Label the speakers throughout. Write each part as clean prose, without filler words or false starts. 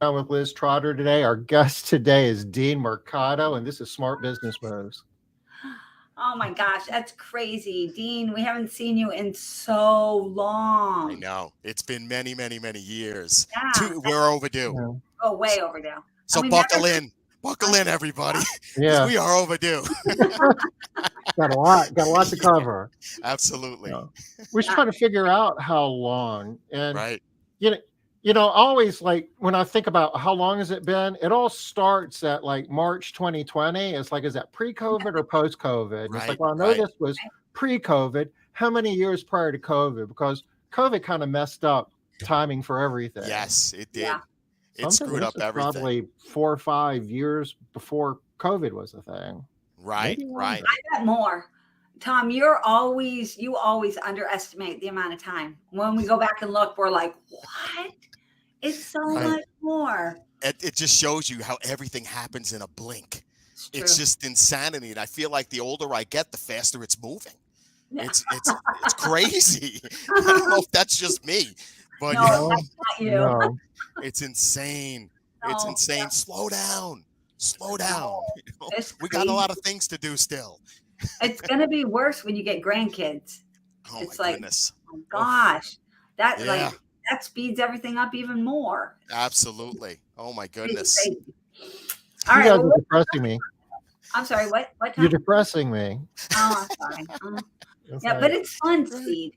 Speaker 1: Down with Liz Trotter today. Our guest today is Dean Mercado, and this is Smart Business Moves.
Speaker 2: Oh my gosh, that's crazy. Dean, we haven't seen you in so
Speaker 3: I
Speaker 2: long.
Speaker 3: know. It's been many, many, many years.
Speaker 2: Yeah.
Speaker 3: We're overdue.
Speaker 1: Yeah.
Speaker 2: Oh, way overdue. And
Speaker 3: So
Speaker 2: we never
Speaker 3: buckle in. Buckle
Speaker 2: I
Speaker 3: in, everybody, because
Speaker 1: Yeah,
Speaker 3: we are overdue.
Speaker 1: got a lot to cover.
Speaker 3: Absolutely.
Speaker 1: Yeah. We're just
Speaker 2: yeah,
Speaker 1: trying to figure out how long, and
Speaker 3: Right.
Speaker 1: you know, always like when I think about how long has it been, it all starts at like March 2020. It's like, is that pre-COVID or post-COVID? And it's like,
Speaker 3: Right.
Speaker 1: well, I know
Speaker 3: Right.
Speaker 1: this was pre-COVID. How many years prior to COVID? Because COVID kind of messed up timing for everything.
Speaker 3: Yes, it
Speaker 2: yeah.
Speaker 3: did.
Speaker 1: So
Speaker 3: It
Speaker 1: I'm thinking
Speaker 3: screwed
Speaker 1: this
Speaker 3: up
Speaker 1: is
Speaker 3: everything.
Speaker 1: probably 4 or 5 years before COVID was a thing,
Speaker 3: Right.
Speaker 1: maybe
Speaker 3: Right.
Speaker 1: longer.
Speaker 2: I bet more. Tom, you always underestimate the amount of time. When we go back and look, we're like, what? It's so
Speaker 3: Right.
Speaker 2: much more.
Speaker 3: It just shows you how everything happens in a blink.
Speaker 2: It's
Speaker 3: It's
Speaker 2: true.
Speaker 3: just insanity, and I feel like the older I get, the faster it's moving.
Speaker 2: Yeah.
Speaker 3: It's crazy. I don't know if that's just me, but
Speaker 2: No,
Speaker 1: No,
Speaker 2: that's not you.
Speaker 1: no.
Speaker 3: it's insane. It's
Speaker 2: No,
Speaker 3: insane. Slow down. Slow down.
Speaker 2: no. It's
Speaker 3: We got a
Speaker 2: crazy.
Speaker 3: lot of things to do still.
Speaker 2: It's gonna be worse when you get grandkids.
Speaker 3: Oh my
Speaker 2: It's like,
Speaker 3: goodness.
Speaker 2: oh my
Speaker 3: Oh,
Speaker 2: gosh, that
Speaker 3: yeah,
Speaker 2: like that speeds everything up even more.
Speaker 3: absolutely. Oh my
Speaker 2: Crazy,
Speaker 3: goodness.
Speaker 2: crazy. All
Speaker 1: You
Speaker 2: right.
Speaker 1: guys
Speaker 2: Well,
Speaker 1: are depressing me.
Speaker 2: I'm sorry. What? What,
Speaker 1: You're
Speaker 2: Tom?
Speaker 1: depressing me.
Speaker 2: Oh, I'm sorry.
Speaker 1: It's
Speaker 2: Yeah, but
Speaker 1: like,
Speaker 2: it's fun,
Speaker 3: Right.
Speaker 2: speed.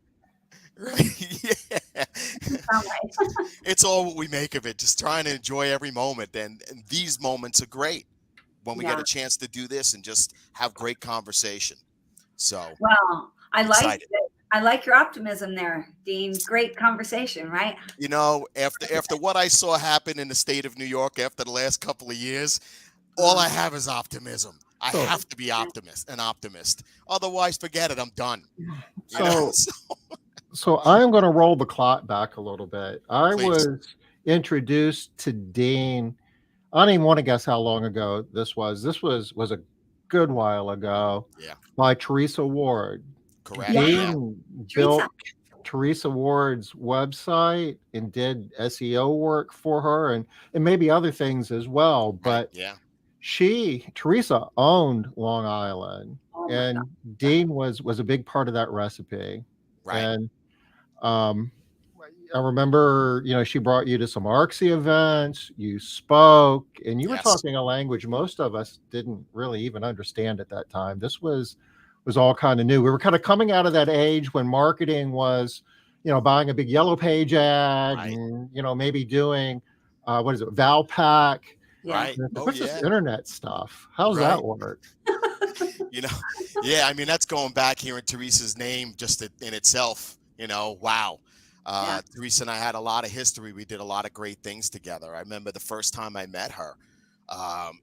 Speaker 3: Right. Yeah.
Speaker 2: Sound right.
Speaker 3: It's all what we make of it. Just trying to enjoy every moment. And these moments are great when we get
Speaker 2: Yeah.
Speaker 3: a chance to do this and just have great conversation. So
Speaker 2: Well,
Speaker 3: excited.
Speaker 2: I like your optimism there, Dean. Great conversation, right?
Speaker 3: After what I saw happen in the state of New York after the last couple of years, all
Speaker 2: Uh,
Speaker 3: I have is optimism. I
Speaker 1: so
Speaker 3: have to be an optimist. Otherwise, forget it. I'm done. You know.
Speaker 1: so
Speaker 3: So
Speaker 1: so I'm going to roll the clock back a little bit. I
Speaker 3: please.
Speaker 1: was introduced to Dean. I don't even want to guess how long ago this was. This was a good while ago
Speaker 3: Yeah.
Speaker 1: by Teresa Ward.
Speaker 3: Correct.
Speaker 2: yeah,
Speaker 3: Yeah.
Speaker 1: Dean
Speaker 2: Teresa.
Speaker 1: built Teresa Ward's website and did SEO work for her and maybe other things as well.
Speaker 3: Right.
Speaker 1: But
Speaker 3: Yeah.
Speaker 1: Teresa owned Long Island,
Speaker 2: Oh my God.
Speaker 1: and Dean was a big part of that recipe.
Speaker 3: Right.
Speaker 1: And um, I remember, she brought you to some ARCSI events. You spoke, and you were
Speaker 3: Yes.
Speaker 1: talking a language most of us didn't really even understand at that time. This was all kind of new. We were kind of coming out of that age when marketing was, buying a big yellow page ad,
Speaker 3: Right.
Speaker 1: and maybe doing what is it, Valpak.
Speaker 2: Yeah.
Speaker 3: Right.
Speaker 1: And it's like,
Speaker 3: Oh
Speaker 1: what's this
Speaker 3: yeah.
Speaker 1: internet stuff? How's that
Speaker 3: Right.
Speaker 1: work?
Speaker 3: You know. Yeah. I mean, that's going back here in Teresa's name just in itself. Wow.
Speaker 2: Yeah.
Speaker 3: Teresa and I had a lot of history. We did a lot of great things together. I remember the first time I met her.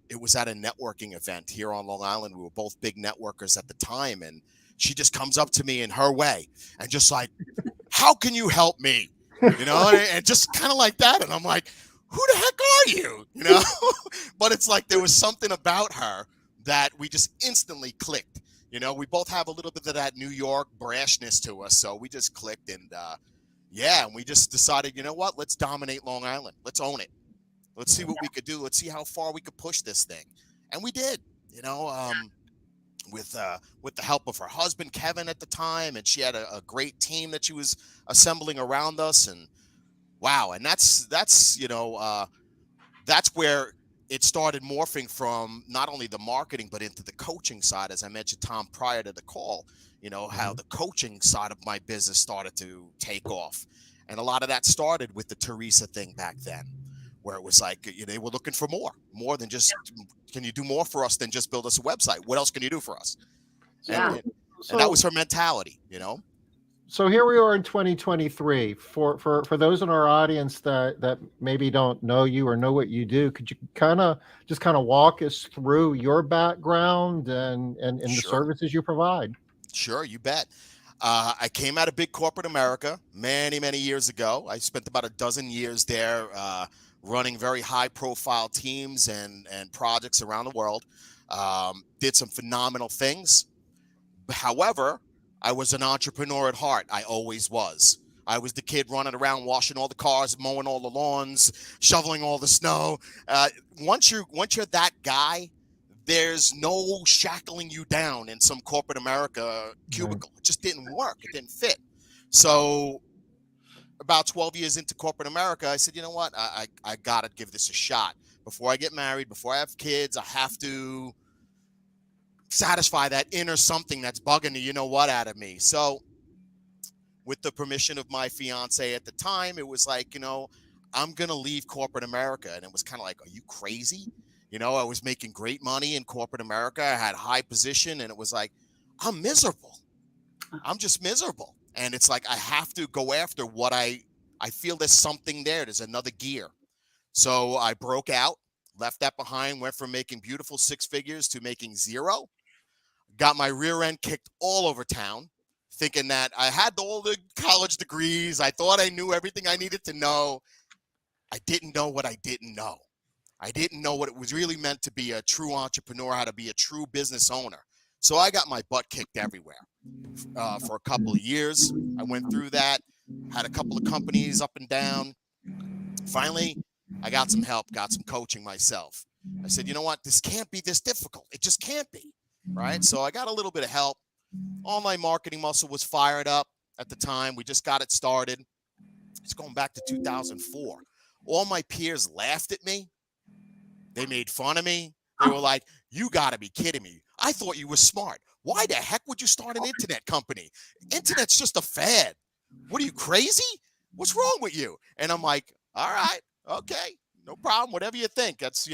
Speaker 3: It was at a networking event here on Long Island. We were both big networkers at the time, and she just comes up to me in her way and just like, "How can you help me?" And just kind of like that. And I'm like, "Who the heck are you?" But it's like there was something about her that we just instantly clicked. We both have a little bit of that New York brashness to us, so we just clicked, and yeah, and we just decided, you know what? Let's dominate Long Island. Let's own it. Let's see what we could do. Let's see how far we could push this thing, and we did. You know, um, with the help of her husband Kevin at the time, and she had a great team that she was assembling around us, and wow, and that's where it started morphing from not only the marketing but into the coaching side, as I mentioned, Tom, prior to the call. How
Speaker 1: Mhm.
Speaker 3: the coaching side of my business started to take off, and a lot of that started with the Teresa thing back then, where it was like they were looking for more than just, can you do more for us than just build us a website? What else can you do for us? and
Speaker 2: Yeah.
Speaker 1: So
Speaker 3: and, and that was
Speaker 1: so
Speaker 3: her mentality.
Speaker 1: so here we are in 2023. For those in our audience that maybe don't know you or know what you do, could you kind of walk us through your background and the
Speaker 3: Sure.
Speaker 1: services you provide?
Speaker 3: Sure, you bet. I came out of big corporate America many, many years ago. I spent about a dozen years there, running very high profile teams and projects around the world. Did some phenomenal things. However, I was an entrepreneur at heart. I always was. I was the kid running around, washing all the cars, mowing all the lawns, shoveling all the snow. Once you're that guy, there's no shackling you down in some corporate America cubicle. It just didn't work. It didn't fit. So about 12 years into corporate America, I said, you know what? I got to give this a shot. Before I get married, before I have kids, I have to satisfy that inner something that's bugging the out of me. So with the permission of my fiance at the time, it was like, I'm going to leave corporate America. And it was kind of like, are you crazy? I was making great money in corporate America. I had high position, and it was like, I'm miserable. I'm just miserable. And it's like, I have to go after what I feel there's something there. There's another gear. So I broke out, left that behind, went from making beautiful 6 figures to making 0. Got my rear end kicked all over town, thinking that I had all the college degrees. I thought I knew everything I needed to know. I didn't know what I didn't know. I didn't know what it was really meant to be a true entrepreneur, how to be a true business owner. So I got my butt kicked everywhere for a couple of years. I went through that, had a couple of companies up and down. Finally, I got some help, got some coaching myself. I said, you know what? This can't be this difficult. It just can't be, right? So I got a little bit of help. Online marketing muscle was fired up at the time. We just got it started. It's going back to 2004. All my peers laughed at me. They made fun of me. They were like, you got to be kidding me. I thought you were smart. Why the heck would you start an internet company? Internet's just a fad. What are you, crazy? What's wrong with you? And I'm like, all right, okay, no problem. Whatever you think. That's,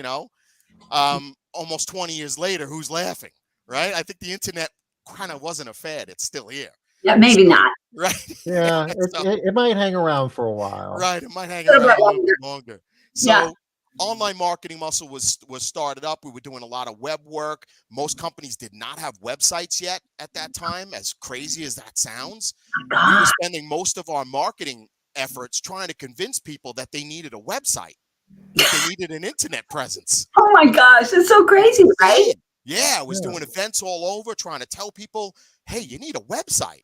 Speaker 3: almost 20 years later, who's laughing, right? I think the internet kind of wasn't a fad. It's still here.
Speaker 2: Yeah, maybe not.
Speaker 3: Right.
Speaker 1: Yeah,
Speaker 3: So,
Speaker 1: it might hang around for a while.
Speaker 3: right. It might hang around a little bit longer. So
Speaker 2: Yeah.
Speaker 3: online marketing muscle was started up. We were doing a lot of web work. Most companies did not have websites yet at that time, as crazy as that sounds. We were spending most of our marketing efforts trying to convince people that they needed a website, that they needed an internet presence.
Speaker 2: Oh my gosh, it's so crazy, right?
Speaker 3: Yeah, I was doing events all over trying to tell people, hey, you need a website.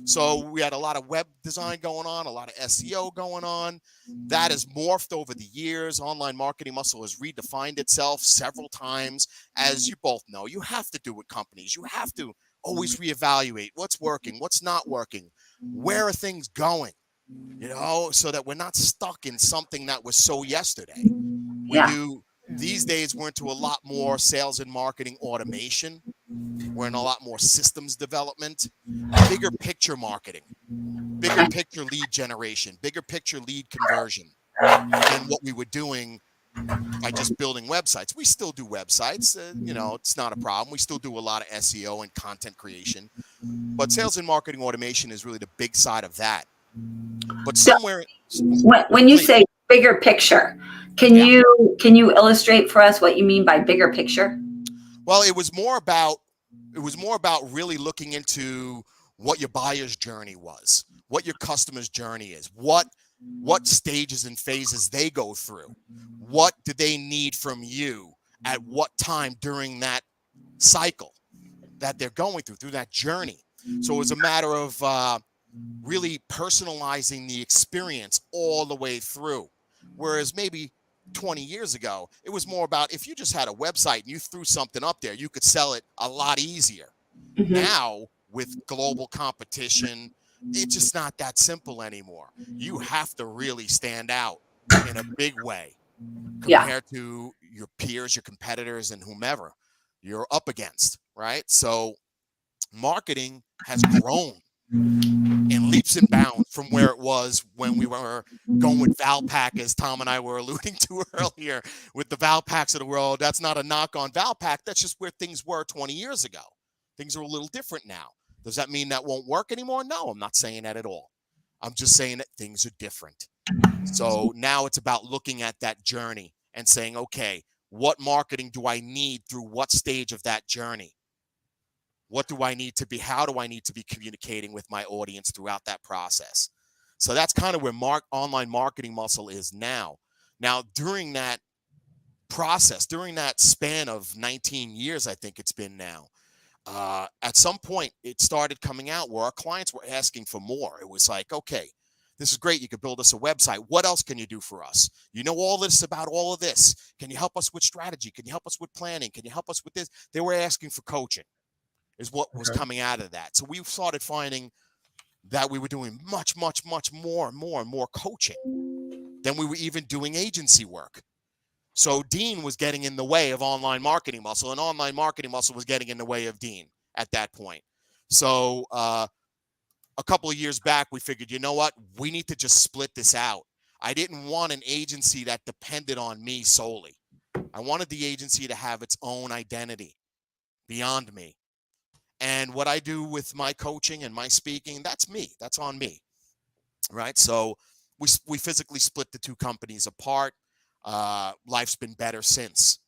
Speaker 3: So we had a lot of web design going on, a lot of SEO going on. That has morphed over the years. Online marketing muscle has redefined itself several times. As you both know, you have to do with companies. You have to always reevaluate what's working, what's not working, where are things going, so that we're not stuck in something that was so yesterday. These days, we're into a lot more sales and marketing automation. We're in a lot more systems development, bigger picture marketing, bigger picture lead generation, bigger picture lead conversion than what we were doing by just building websites. We still do websites. It's not a problem. We still do a lot of SEO and content creation. But sales and marketing automation is really the big side of that. But somewhere...
Speaker 2: When you say bigger picture, can you illustrate for us what you mean by bigger picture?
Speaker 3: Well, it was more about really looking into what your buyer's journey was, what your customer's journey is, what stages and phases they go through, what do they need from you at what time during that cycle that they're going through that journey. So it was a matter of really personalizing the experience all the way through. Whereas maybe 20 years ago, it was more about if you just had a website and you threw something up there, you could sell it a lot easier. Mm-hmm. Now, with global competition, it's just not that simple anymore. You have to really stand out in a big way compared to your peers, your competitors, and whomever you're up against, right? So marketing has grown in leaps and bounds from where it was when we were going with Valpak, as Tom and I were alluding to earlier, with the Valpaks of the world. That's not a knock on Valpak. That's just where things were 20 years ago. Things are a little different now. Does that mean that won't work anymore? No, I'm not saying that at all. I'm just saying that things are different. So now it's about looking at that journey and saying, okay, what marketing do I need through what stage of that journey? What do I need to be? How do I need to be communicating with my audience throughout that process? So that's kind of where online marketing muscle is now. Now, during that process, during that span of 19 years, I think it's been now, at some point, it started coming out where our clients were asking for more. It was like, okay, This is great. You could build us a website. What else can you do for us? You know all this about all of this. Can you help us with strategy? Can you help us with planning? Can you help us with this? They were asking for coaching is what was
Speaker 1: Okay.
Speaker 3: coming out of that. So we started finding that we were doing much more and more coaching than we were even doing agency work. So Dean was getting in the way of online marketing muscle, and online marketing muscle was getting in the way of Dean at that point. So a couple of years back, we figured, you know what? We need to just split this out. I didn't want an agency that depended on me solely. I wanted the agency to have its own identity beyond me. And what I do with my coaching and my speaking, that's me. That's on me, right? So we physically split the two companies apart. Life's been better since,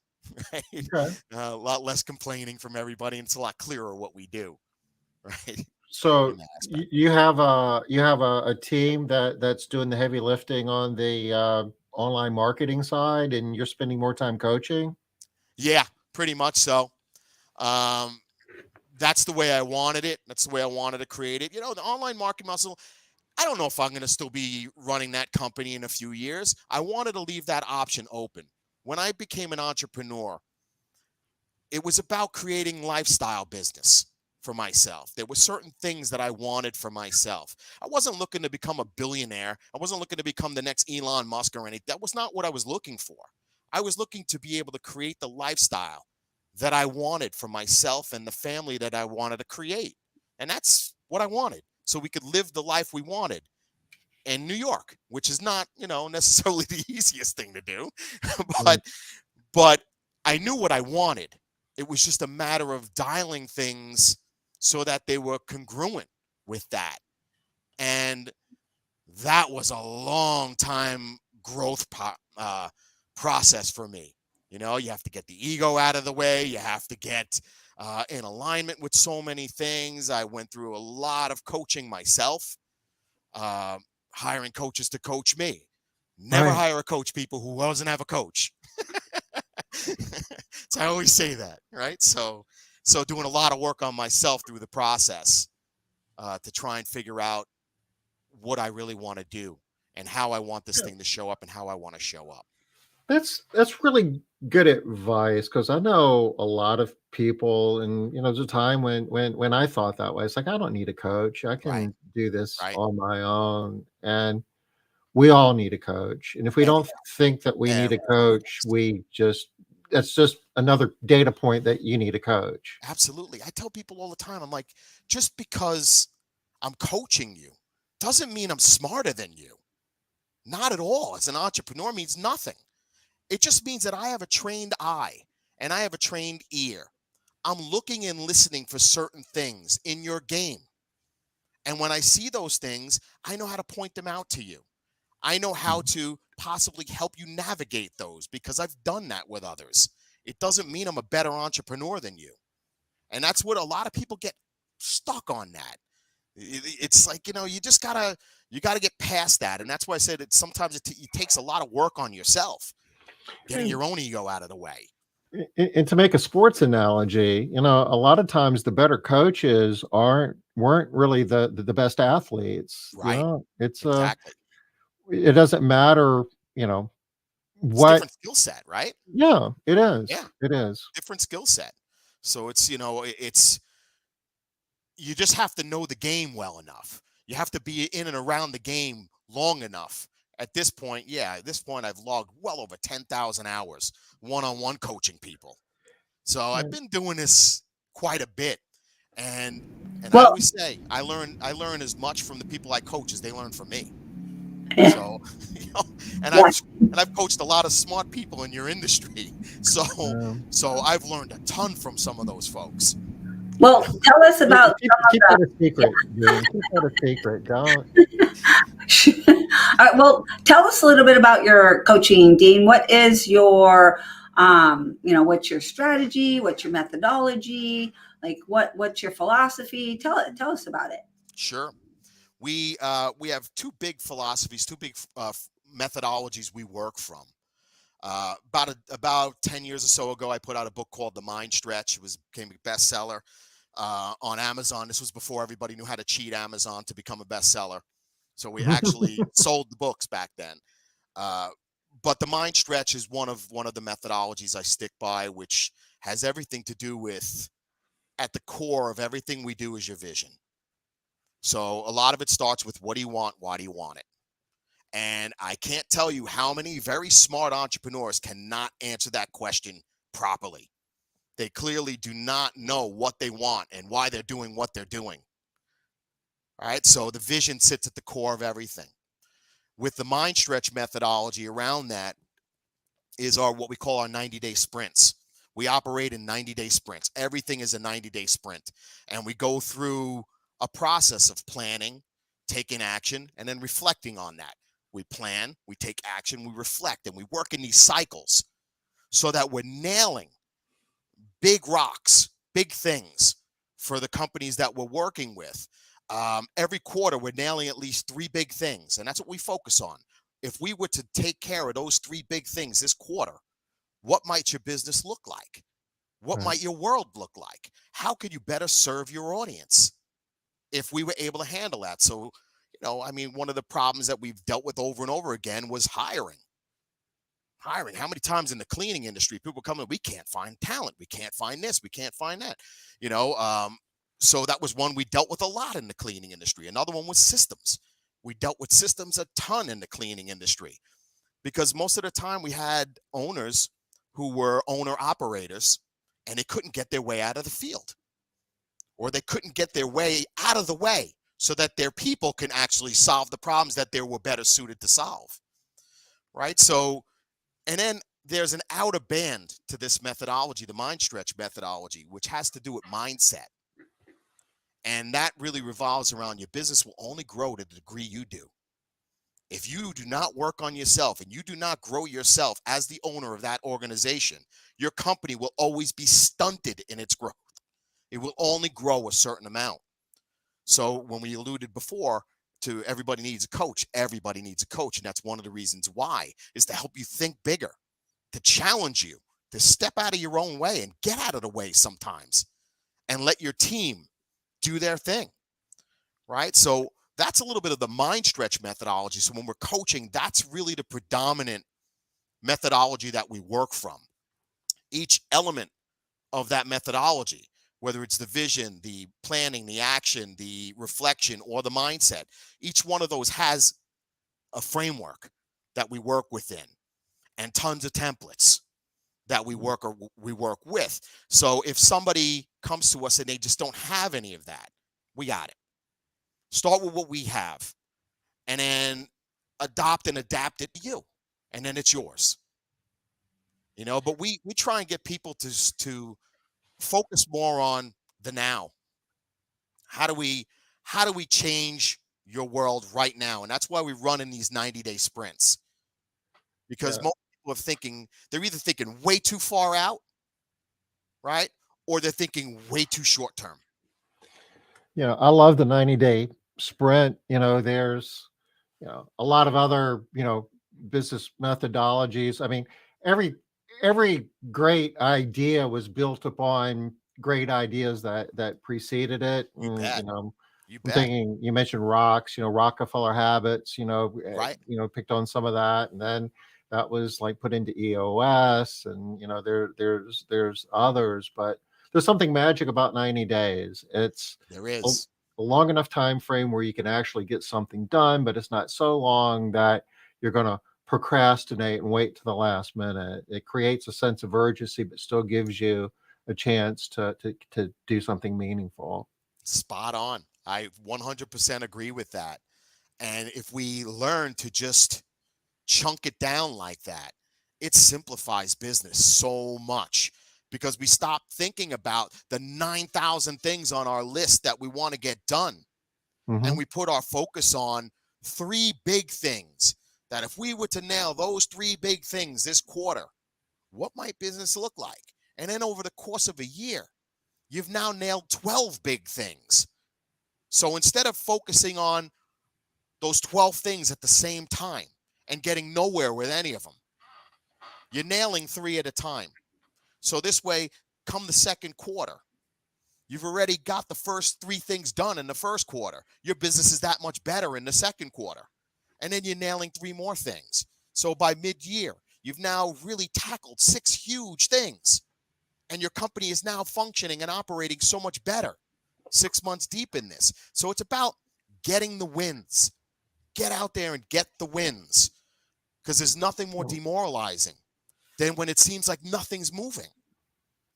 Speaker 3: right?
Speaker 1: Okay.
Speaker 3: A lot less complaining from everybody, and it's a lot clearer what we do, right?
Speaker 1: So
Speaker 3: In that aspect.
Speaker 1: you have a team that's doing the heavy lifting on the online marketing side, and you're spending more time coaching.
Speaker 3: Yeah, pretty much so. That's the way I wanted it. That's the way I wanted to create it. You know, the online marketing muscle, I don't know if I'm going to still be running that company in a few years. I wanted to leave that option open. When I became an entrepreneur, it was about creating lifestyle business for myself. There were certain things that I wanted for myself. I wasn't looking to become a billionaire. I wasn't looking to become the next Elon Musk or anything. That was not what I was looking for. I was looking to be able to create the lifestyle that I wanted for myself and the family that I wanted to create. And that's what I wanted. So we could live the life we wanted in New York, which is not, necessarily the easiest thing to do. but I knew what I wanted. It was just a matter of dialing things so that they were congruent with that. And that was a long time growth process for me. You have to get the ego out of the way. You have to get in alignment with so many things. I went through a lot of coaching myself, hiring coaches to coach me. Never
Speaker 1: Right.
Speaker 3: hire a coach, people, who doesn't have a coach. So I always say that, right? So doing a lot of work on myself through the process to try and figure out what I really want to do and how I want this thing to show up and how I want to show up.
Speaker 1: That's really good advice, because I know a lot of people, and there's a time when I thought that way. It's like, I don't need a coach. I
Speaker 3: Right,
Speaker 1: can do this
Speaker 3: right.
Speaker 1: on my own. And we all need a coach. And if we don't think that we need a
Speaker 3: Everyone
Speaker 1: coach,
Speaker 3: does.
Speaker 1: that's just another data point that you need a coach.
Speaker 3: Absolutely. I tell people all the time, I'm like, just because I'm coaching you doesn't mean I'm smarter than you. Not at all. As an entrepreneur, means nothing. It just means that I have a trained eye and I have a trained ear. I'm looking and listening for certain things in your game. And when I see those things, I know how to point them out to you. I know how to possibly help you navigate those because I've done that with others. It doesn't mean I'm a better entrepreneur than you. And that's what a lot of people get stuck on that. It's like, you just gotta get past that. And that's why I said sometimes it takes a lot of work on yourself, getting
Speaker 1: And,
Speaker 3: your own ego out of the way.
Speaker 1: and to make a sports analogy, a lot of times the better coaches weren't really the best athletes.
Speaker 3: Right.
Speaker 1: It's
Speaker 3: Exactly.
Speaker 1: it doesn't matter,
Speaker 3: It's a
Speaker 1: what.
Speaker 3: different skill set, right?
Speaker 1: Yeah, it
Speaker 3: Yeah.
Speaker 1: is. It is.
Speaker 3: Different skill set. So it's you just have to know the game well enough. You have to be in and around the game long enough. At this point, I've logged well over 10,000 hours one-on-one coaching people. So I've been doing this quite a bit. And I
Speaker 2: Well,
Speaker 3: always say I learn as much from the people I coach as they learn from me.
Speaker 2: yeah.
Speaker 3: So, and
Speaker 2: Yeah.
Speaker 3: I've coached a lot of smart people in your industry. So I've learned a ton from some of those folks.
Speaker 2: Well, tell us about
Speaker 1: Keep that a secret, Dean. Keep that a secret. Don't.
Speaker 2: All right, well, tell us a little bit about your coaching, Dean. What is your, what's your strategy? What's your methodology? Like, what's your philosophy? Tell us about it.
Speaker 3: Sure. We have two big philosophies, two big methodologies we work from. About 10 years or so ago, I put out a book called The MINDstretch. It became a bestseller on Amazon. This was before everybody knew how to cheat Amazon to become a bestseller. So we actually sold the books back then. But the MINDstretch is one of the methodologies I stick by, which has everything to do with, at the core of everything we do is your vision. So a lot of it starts with, what do you want? Why do you want it? And I can't tell you how many very smart entrepreneurs cannot answer that question properly. They clearly do not know what they want and why they're doing what they're doing. All right. So the vision sits at the core of everything. With the MINDstretch methodology around that is what we call our 90-day sprints. We operate in 90-day sprints. Everything is a 90-day sprint. And we go through a process of planning, taking action, and then reflecting on that. We plan, we take action, we reflect, and we work in these cycles so that we're nailing big rocks, big things for the companies that we're working with. Every quarter, we're nailing at least 3 big things, and that's what we focus on. If we were to take care of those 3 big things this quarter, what might your business look like? What
Speaker 1: Right.
Speaker 3: might your world look like? How could you better serve your audience if we were able to handle that? So, I mean, one of the problems that we've dealt with over and over again was hiring. How many times in the cleaning industry people come in, we can't find talent, we can't find this, we can't find that, so that was one we dealt with a lot in the cleaning industry. Another one was systems. We dealt with systems a ton in the cleaning industry, because most of the time we had owners who were owner operators, and they couldn't get their way out of the field, or they couldn't get their way out of the way so that their people can actually solve the problems that they were better suited to solve. Right. So, and then there's an outer band to this methodology, the MINDstretch methodology, which has to do with mindset. And that really revolves around, your business will only grow to the degree you do. If you do not work on yourself and you do not grow yourself as the owner of that organization, your company will always be stunted in its growth. It will only grow a certain amount. So when we alluded before to everybody needs a coach, everybody needs a coach. And that's one of the reasons why, is to help you think bigger, to challenge you, to step out of your own way and get out of the way sometimes and let your team do their thing. Right. So that's a little bit of the MINDstretch methodology. So when we're coaching, that's really the predominant methodology that we work from. Each element of that methodology, whether it's the vision, the planning, the action, the reflection, or the mindset, each one of those has a framework that we work within and tons of templates that we work with. So if somebody comes to us and they just don't have any of that, we got it. Start with what we have and then adopt and adapt it to you, and then it's yours. But we try and get people to focus more on the now. How do we change your world right now? And that's why we run in these 90-day sprints, because
Speaker 1: Yeah.
Speaker 3: most people they're either thinking way too far out, right? Or they're thinking way too short term.
Speaker 1: I love the 90-day sprint. There's, a lot of other, business methodologies. I mean, every great idea was built upon great ideas that preceded it.
Speaker 3: You
Speaker 1: And,
Speaker 3: bet. You
Speaker 1: I'm
Speaker 3: bet.
Speaker 1: thinking, you mentioned rocks, Rockefeller habits,
Speaker 3: Right.
Speaker 1: picked on some of that, and then that was like put into EOS, and there's others, but there's something magic about 90 days. It's
Speaker 3: There
Speaker 1: a,
Speaker 3: is.
Speaker 1: a long enough time frame where you can actually get something done, but it's not so long that you're going to procrastinate and wait to the last minute. It creates a sense of urgency, but still gives you a chance to do something meaningful.
Speaker 3: Spot on. I 100% agree with that. And if we learn to just chunk it down like that, it simplifies business so much, because we stop thinking about the 9,000 things on our list that we want to get done. And we put our focus on 3 big things that if we were to nail those 3 big things this quarter, what might business look like? And then over the course of a year, you've now nailed 12 big things. So instead of focusing on those 12 things at the same time and getting nowhere with any of them, you're nailing 3 at a time. So this way, come the second quarter, You've already got the first 3 things done in the first quarter. Your business is that much better in the second quarter. And then you're nailing 3 more things. So by mid-year, you've now really tackled 6 huge things. And your company is now functioning and operating so much better 6 months deep in this. So it's about getting the wins. Get out there and get the wins, because there's nothing more demoralizing than when it seems like nothing's moving,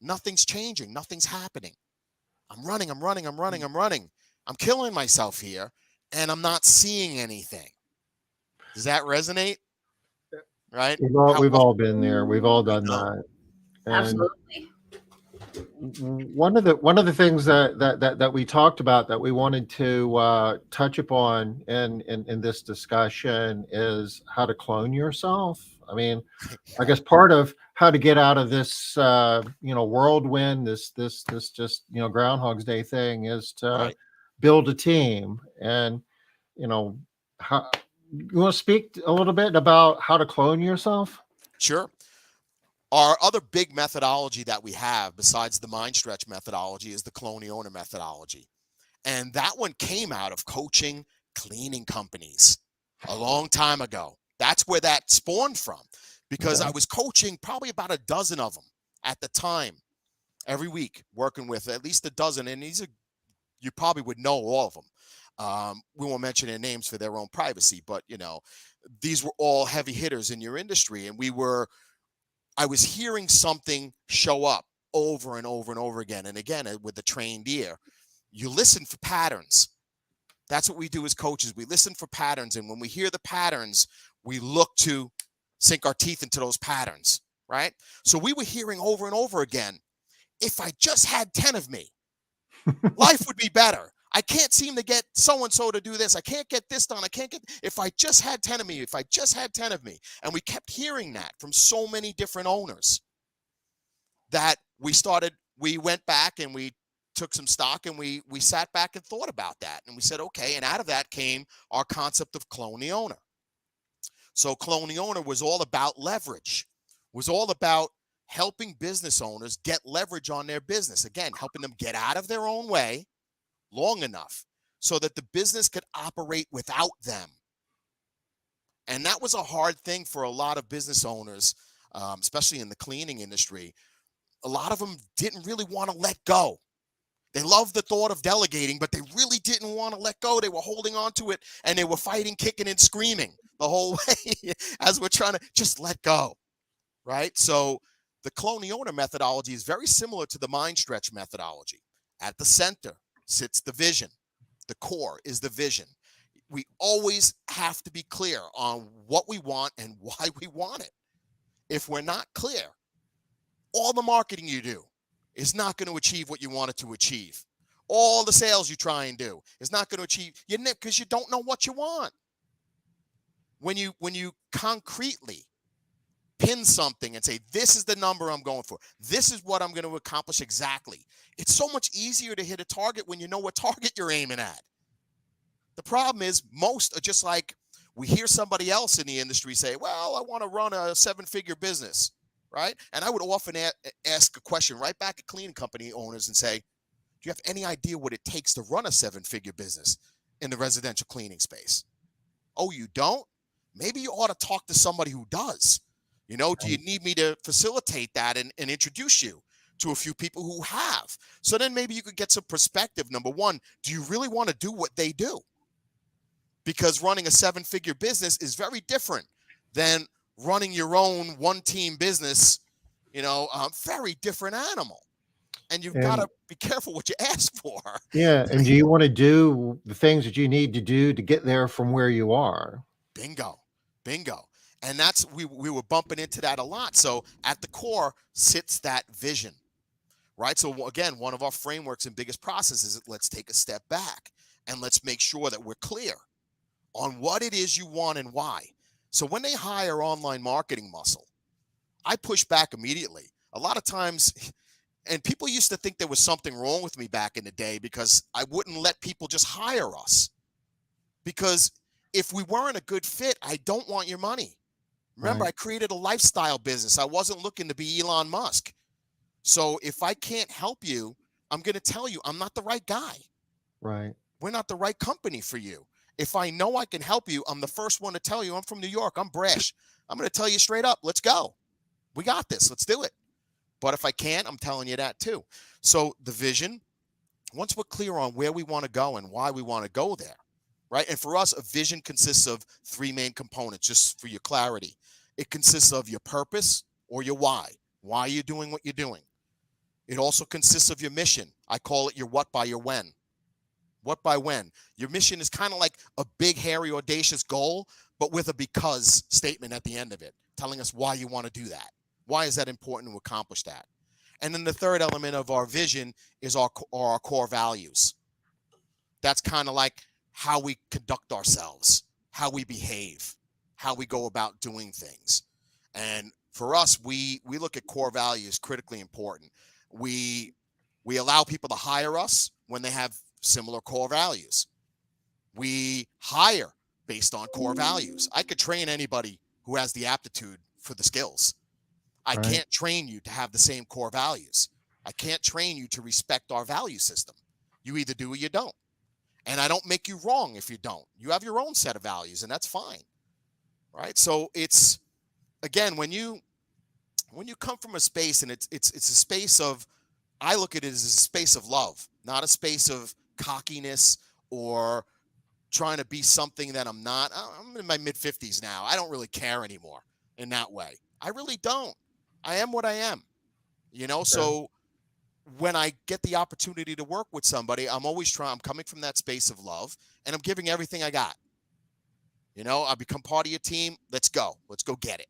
Speaker 3: nothing's changing, nothing's happening. I'm running. I'm killing myself here, and I'm not seeing anything. Does that resonate? Right?
Speaker 1: We've all been there. We've all done that. And
Speaker 2: Absolutely.
Speaker 1: one of the things that we talked about that we wanted to touch upon in this discussion is how to clone yourself. I mean, I guess part of how to get out of this whirlwind, this just Groundhog's Day thing, is to build a team. And how you want to speak a little bit about how to clone yourself?
Speaker 3: Sure. Our other big methodology that we have besides the MINDstretch methodology is the Clone the Owner methodology. And that one came out of coaching cleaning companies a long time ago. That's where that spawned from, because I was coaching probably about a dozen of them at the time, every week, working with at least a dozen. And these are, you probably would know all of them. We won't mention their names for their own privacy, but these were all heavy hitters in your industry. And I was hearing something show up over and over and over again. And again, with the trained ear, you listen for patterns. That's what we do as coaches. We listen for patterns. And when we hear the patterns, we look to sink our teeth into those patterns, right? So we were hearing over and over again, if I just had 10 of me, life would be better. I can't seem to get so-and-so to do this. I can't get this done. If I just had 10 of me, if I just had 10 of me. And we kept hearing that from so many different owners that we went back and we took some stock, and we sat back and thought about that. And we said, okay. And out of that came our concept of Clone the Owner. So Clone the Owner was all about leverage, was all about helping business owners get leverage on their business. Again, helping them get out of their own way long enough so that the business could operate without them. And that was a hard thing for a lot of business owners, especially in the cleaning industry. A lot of them didn't really want to let go. They loved the thought of delegating, but they really didn't want to let go. They were holding on to it, and they were fighting, kicking, and screaming the whole way as we're trying to just let go, right? So the Clone the Owner methodology is very similar to the MINDstretch methodology. At the center sits the vision. The core is the vision. We always have to be clear on what we want and why we want it. If we're not clear, all the marketing you do is not going to achieve what you want it to achieve. All the sales you try and do is not going to achieve because you don't know what you want. When you concretely pin something and say, this is the number I'm going for, this is what I'm going to accomplish exactly, it's so much easier to hit a target when you know what target you're aiming at. The problem is most are just like, we hear somebody else in the industry say, well, I want to run a 7-figure business, right? And I would often ask a question right back at cleaning company owners and say, do you have any idea what it takes to run a 7-figure business in the residential cleaning space? Oh, you don't? Maybe you ought to talk to somebody who does. Do you need me to facilitate that and introduce you to a few people who have? So then maybe you could get some perspective. Number one, do you really want to do what they do? Because running a 7-figure business is very different than running your own one-team business, very different animal. And you've got to be careful what you ask for.
Speaker 1: Yeah. And do you want to do the things that you need to do to get there from where you are?
Speaker 3: Bingo. And that's, we were bumping into that a lot. So at the core sits that vision, right? So again, one of our frameworks and biggest processes is let's take a step back and let's make sure that we're clear on what it is you want and why. So when they hire online marketing muscle, I push back immediately. A lot of times, and people used to think there was something wrong with me back in the day because I wouldn't let people just hire us. Because if we weren't a good fit, I don't want your money. Remember, I created a lifestyle business. I wasn't looking to be Elon Musk. So if I can't help you I'm going to tell you, I'm not the right guy.
Speaker 1: Right.
Speaker 3: We're not the right company for you. If I know I can help you, I'm the first one to tell you. I'm from New York. I'm brash. I'm going to tell you straight up, let's go. We got this. Let's do it. But if I can't, I'm telling you that too. So the vision, once we're clear on where we want to go and why we want to go there, right? And for us, a vision consists of three main components, just for your clarity. It consists of your purpose or your why. Why are you doing what you're doing? It also consists of your mission. I call it your what by your when. What by when. Your mission is kind of like a big, hairy, audacious goal, but with a because statement at the end of it, telling us why you want to do that. Why is that important to accomplish that? And then the third element of our vision is our core values. That's kind of like how we conduct ourselves, how we behave, how we go about doing things. And for us, we look at core values critically important. We allow people to hire us when they have similar core values. We hire based on core values. I could train anybody who has the aptitude for the skills. I
Speaker 1: Right.
Speaker 3: can't train you to have the same core values. I can't train you to respect our value system. You either do or you don't. And I don't make you wrong if you don't. You have your own set of values, and that's fine. Right? So it's, again, when you come from a space, and it's a space of, I look at it as a space of love, not a space of cockiness or trying to be something that I'm not. I'm in my mid-50s now. I don't really care anymore in that way. I really don't. I am what I am, So when I get the opportunity to work with somebody, I'm coming from that space of love, and I'm giving everything I got. I become part of your team. Let's go get it.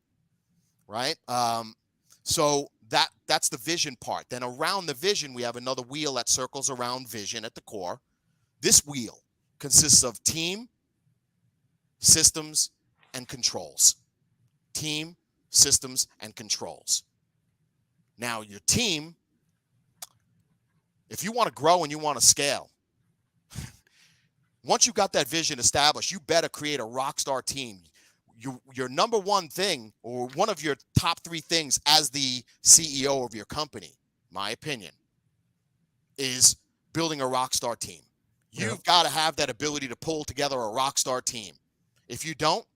Speaker 3: Right. So that's the vision part. Then around the vision, we have another wheel that circles around vision at the core. This wheel consists of team, systems, and controls. Team, systems, and controls. Now, your team, if you want to grow and you want to scale, once you got that vision established, you better create a rock star team. Your number one thing, or one of your top three things as the CEO of your company, my opinion, is building a rock star team. You've got to have that ability to pull together a rock star team. If you don't,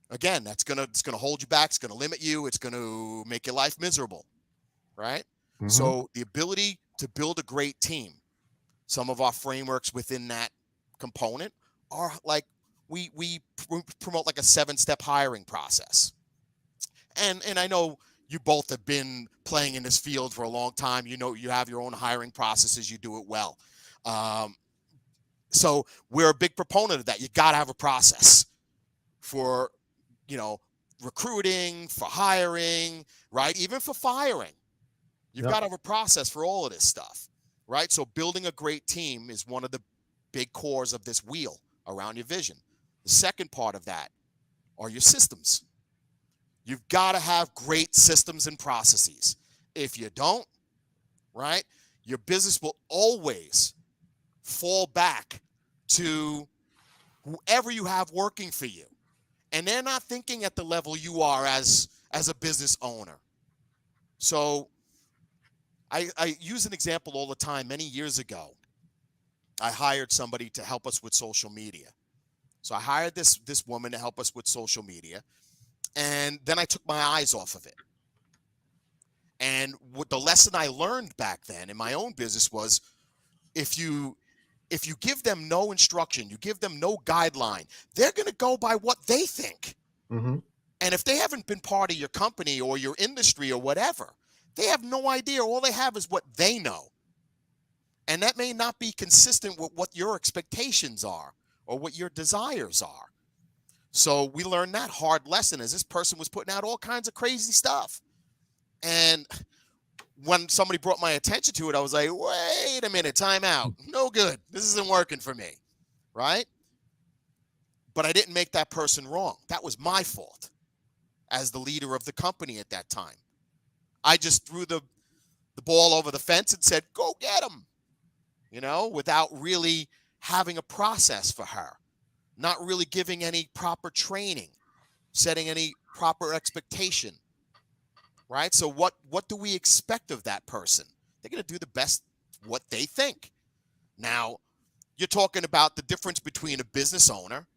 Speaker 3: again, it's gonna hold you back. It's gonna limit you. It's gonna make your life miserable, right?
Speaker 1: Mhm.
Speaker 3: So the ability to build a great team. Some of our frameworks within that component are like we promote like a 7-step hiring process. And I know you both have been playing in this field for a long time. You have your own hiring processes. You do it well. So we're a big proponent of that. You got to have a process for, recruiting, for hiring, right? Even for firing. You've got to have a process for all of this stuff, right? So building a great team is one of the big cores of this wheel around your vision. The second part of that are your systems. You've got to have great systems and processes. If you don't, right, your business will always fall back to whoever you have working for you. And they're not thinking at the level you are as a business owner. So I use an example all the time. Many years ago, I hired somebody to help us with social media. So I hired this woman to help us with social media. And then I took my eyes off of it. And what the lesson I learned back then in my own business was, if you give them no instruction, you give them no guideline, they're going to go by what they think.
Speaker 1: Mm-hmm.
Speaker 3: And if they haven't been part of your company or your industry or whatever, they have no idea. All they have is what they know. And that may not be consistent with what your expectations are or what your desires are. So we learned that hard lesson as this person was putting out all kinds of crazy stuff. And when somebody brought my attention to it, I was like, wait a minute, time out. No good. This isn't working for me, right? But I didn't make that person wrong. That was my fault as the leader of the company at that time. I just threw the ball over the fence and said, go get him, without really having a process for her, not really giving any proper training, setting any proper expectation. Right? So what do we expect of that person? They're going to do the best what they think. Now, you're talking about the difference between a business owner,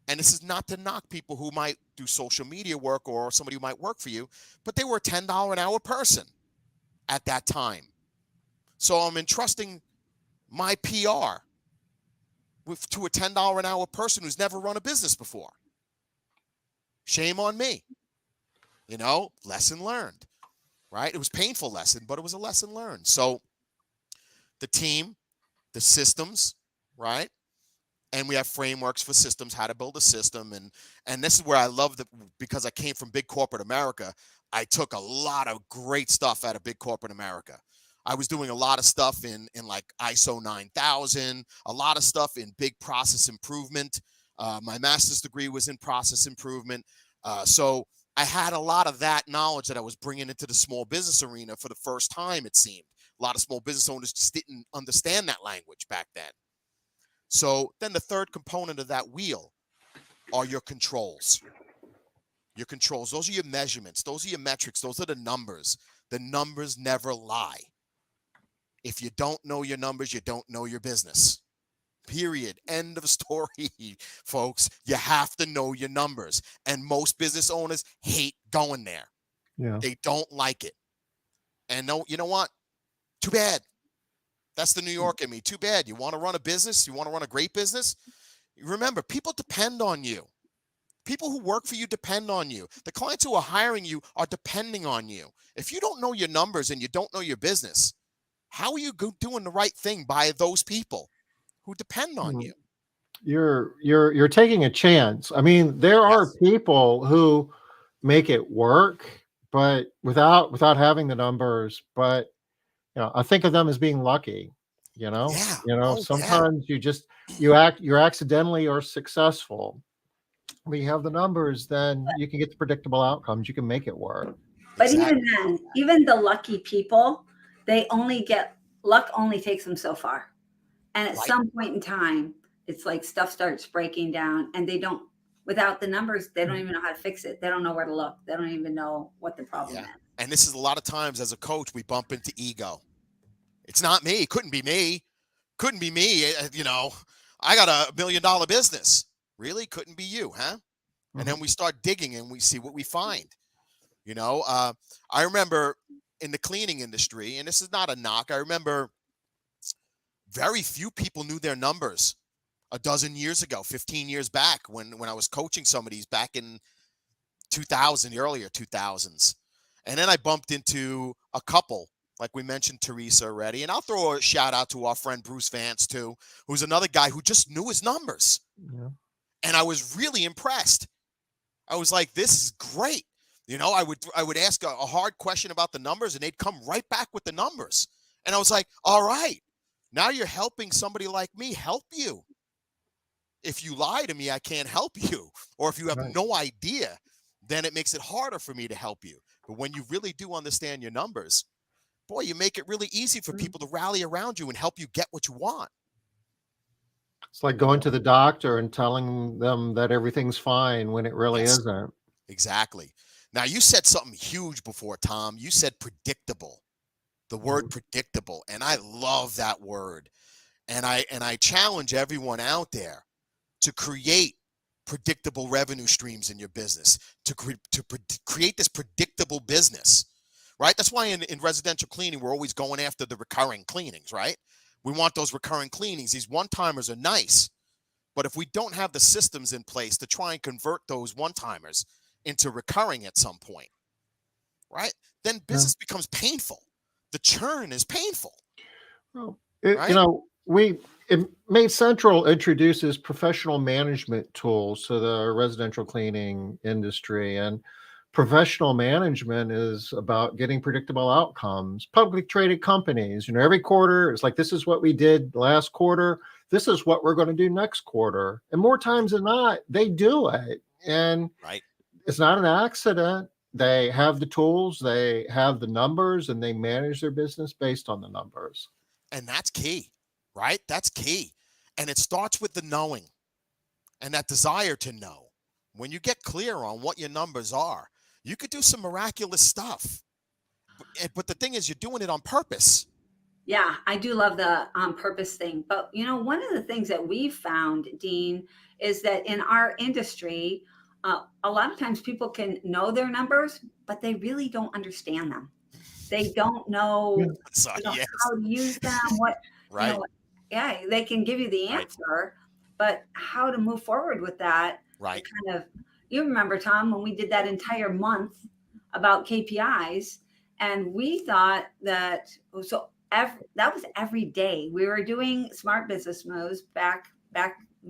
Speaker 3: and this is not to knock people who might do social media work or somebody who might work for you, but they were a $10 an hour person at that time. So I'm entrusting my PR to a $10 an hour person who's never run a business before. Shame on me. Lesson learned, right? It was a painful lesson, but it was a lesson learned. So the team, the systems, right? And we have frameworks for systems, how to build a system. And this is where I love because I came from big corporate America, I took a lot of great stuff out of big corporate America. I was doing a lot of stuff in like ISO 9000, a lot of stuff in big process improvement. My master's degree was in process improvement. So I had a lot of that knowledge that I was bringing into the small business arena for the first time, it seemed. A lot of small business owners just didn't understand that language back then. So then the third component of that wheel are your controls. Your controls, those are your measurements. Those are your metrics. Those are the numbers. The numbers never lie. If you don't know your numbers, you don't know your business. Period. End of story, folks. You have to know your numbers. And most business owners hate going there.
Speaker 1: Yeah.
Speaker 3: They don't like it. And no, you know what? Too bad. That's the New York in me. Too bad. You want to run a business? You want to run a great business? Remember, people depend on you. People who work for you depend on you. The clients who are hiring you are depending on you. If you don't know your numbers and you don't know your business, how are you doing the right thing by those people who depend on you?
Speaker 1: You're taking a chance. I mean, there are people who make it work, but without having the numbers. But I think of them as being lucky. Sometimes you're accidentally or successful. When you have the numbers, then you can get the predictable outcomes. You can make it work.
Speaker 2: But even then, even the lucky people, luck only takes them so far. And at some point in time, it's like stuff starts breaking down and without the numbers, they don't even know how to fix it. They don't know where to look. They don't even know what the problem is.
Speaker 3: And this is a lot of times as a coach, we bump into ego. It's not me. It couldn't be me. Couldn't be me. I got $1 million business. Really? Couldn't be you, huh? Mm-hmm. And then we start digging and we see what we find. I remember in the cleaning industry, and this is not a knock, I remember very few people knew their numbers a dozen years ago, 15 years back when I was coaching some of these back in 2000, the earlier 2000s. And then I bumped into a couple, like we mentioned Teresa already. And I'll throw a shout out to our friend Bruce Vance too, who's another guy who just knew his numbers. Yeah. And I was really impressed. I was like, this is great. I would ask a hard question about the numbers and they'd come right back with the numbers. And I was like, all right, now you're helping somebody like me help you. If you lie to me, I can't help you. Or if you have no idea, then it makes it harder for me to help you. But when you really do understand your numbers, boy, you make it really easy for people to rally around you and help you get what you want.
Speaker 1: It's like going to the doctor and telling them that everything's fine when it really isn't.
Speaker 3: Exactly. Now, you said something huge before, Tom. You said predictable, the word predictable. And I love that word. And I challenge everyone out there to create predictable revenue streams in your business, to create this predictable business, right? That's why in residential cleaning, we're always going after the recurring cleanings, right? We want those recurring cleanings. These one-timers are nice, but if we don't have the systems in place to try and convert those one-timers into recurring at some point, right? Then business becomes painful. The churn is painful.
Speaker 1: Well, MaidCentral introduces professional management tools to the residential cleaning industry, and professional management is about getting predictable outcomes. Publicly traded companies, every quarter, it's like, this is what we did last quarter. This is what we're going to do next quarter. And more times than not, they do it. And it's not an accident. They have the tools, they have the numbers, and they manage their business based on the numbers.
Speaker 3: And that's key, right? That's key. And it starts with the knowing and that desire to know. When you get clear on what your numbers are, you could do some miraculous stuff. But the thing is, you're doing it on purpose.
Speaker 2: Yeah, I do love the purpose thing. But, one of the things that we've found, Dean, is that in our industry, a lot of times people can know their numbers, but they really don't understand them. They don't
Speaker 1: Yeah.
Speaker 2: know,
Speaker 3: So yes,
Speaker 2: how to use them, what, you
Speaker 3: right,
Speaker 2: know, yeah, they can give you the
Speaker 3: right,
Speaker 2: answer, but how to move forward with that and
Speaker 3: right.
Speaker 2: kind of, you remember, Tom, when we did that entire month about KPIs, and we thought that, so that was every day. We were doing smart business moves back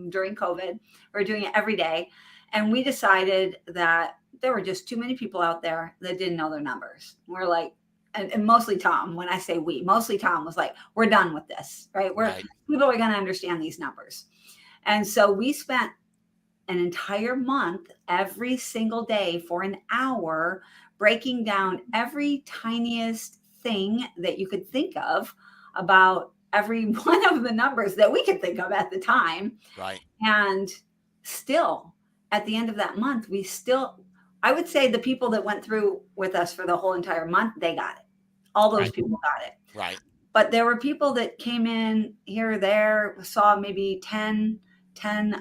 Speaker 2: during COVID. We were doing it every day. And we decided that there were just too many people out there that didn't know their numbers. We're like, and mostly Tom, when I say we, mostly Tom was like, we're done with this, right?
Speaker 3: Right.
Speaker 2: People are going to understand these numbers. And so we spent an entire month every single day for an hour breaking down every tiniest thing that you could think of about every one of the numbers that we could think of at the time.
Speaker 3: Right.
Speaker 2: And still, at the end of that month, I would say the people that went through with us for the whole entire month, they got it. All those
Speaker 1: Right.
Speaker 2: people got it.
Speaker 3: Right.
Speaker 2: But there were people that came in here or there, saw maybe 10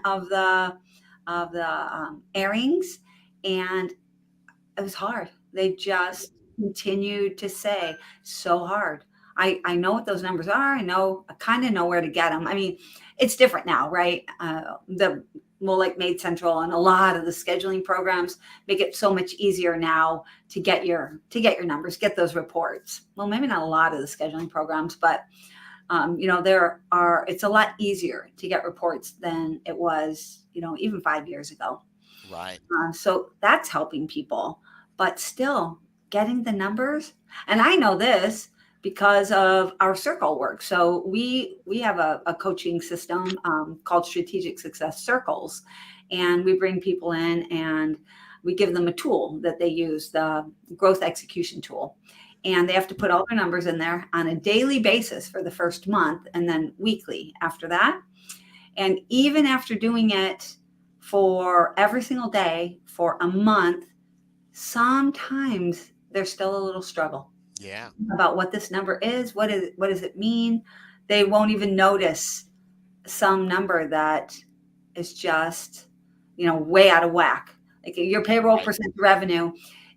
Speaker 2: of the airings, and it was hard. They just continued to say, so hard. I know what those numbers are. I kind of know where to get them. I mean, it's different now, right? Like MaidCentral and a lot of the scheduling programs make it so much easier now to get your numbers, get those reports. Well, maybe not a lot of the scheduling programs, but it's a lot easier to get reports than it was, even 5 years ago.
Speaker 3: Right.
Speaker 2: So that's helping people, but still getting the numbers. And I know this because of our circle work. So we have a coaching system called Strategic Success Circles, and we bring people in and we give them a tool that they use, the growth execution tool. And they have to put all their numbers in there on a daily basis for the first month and then weekly after that. And even after doing it for every single day for a month, sometimes there's still a little struggle
Speaker 3: Yeah.
Speaker 2: about what this number is. What does it mean? They won't even notice some number that is just, way out of whack. Like your payroll
Speaker 3: Right.
Speaker 2: percent revenue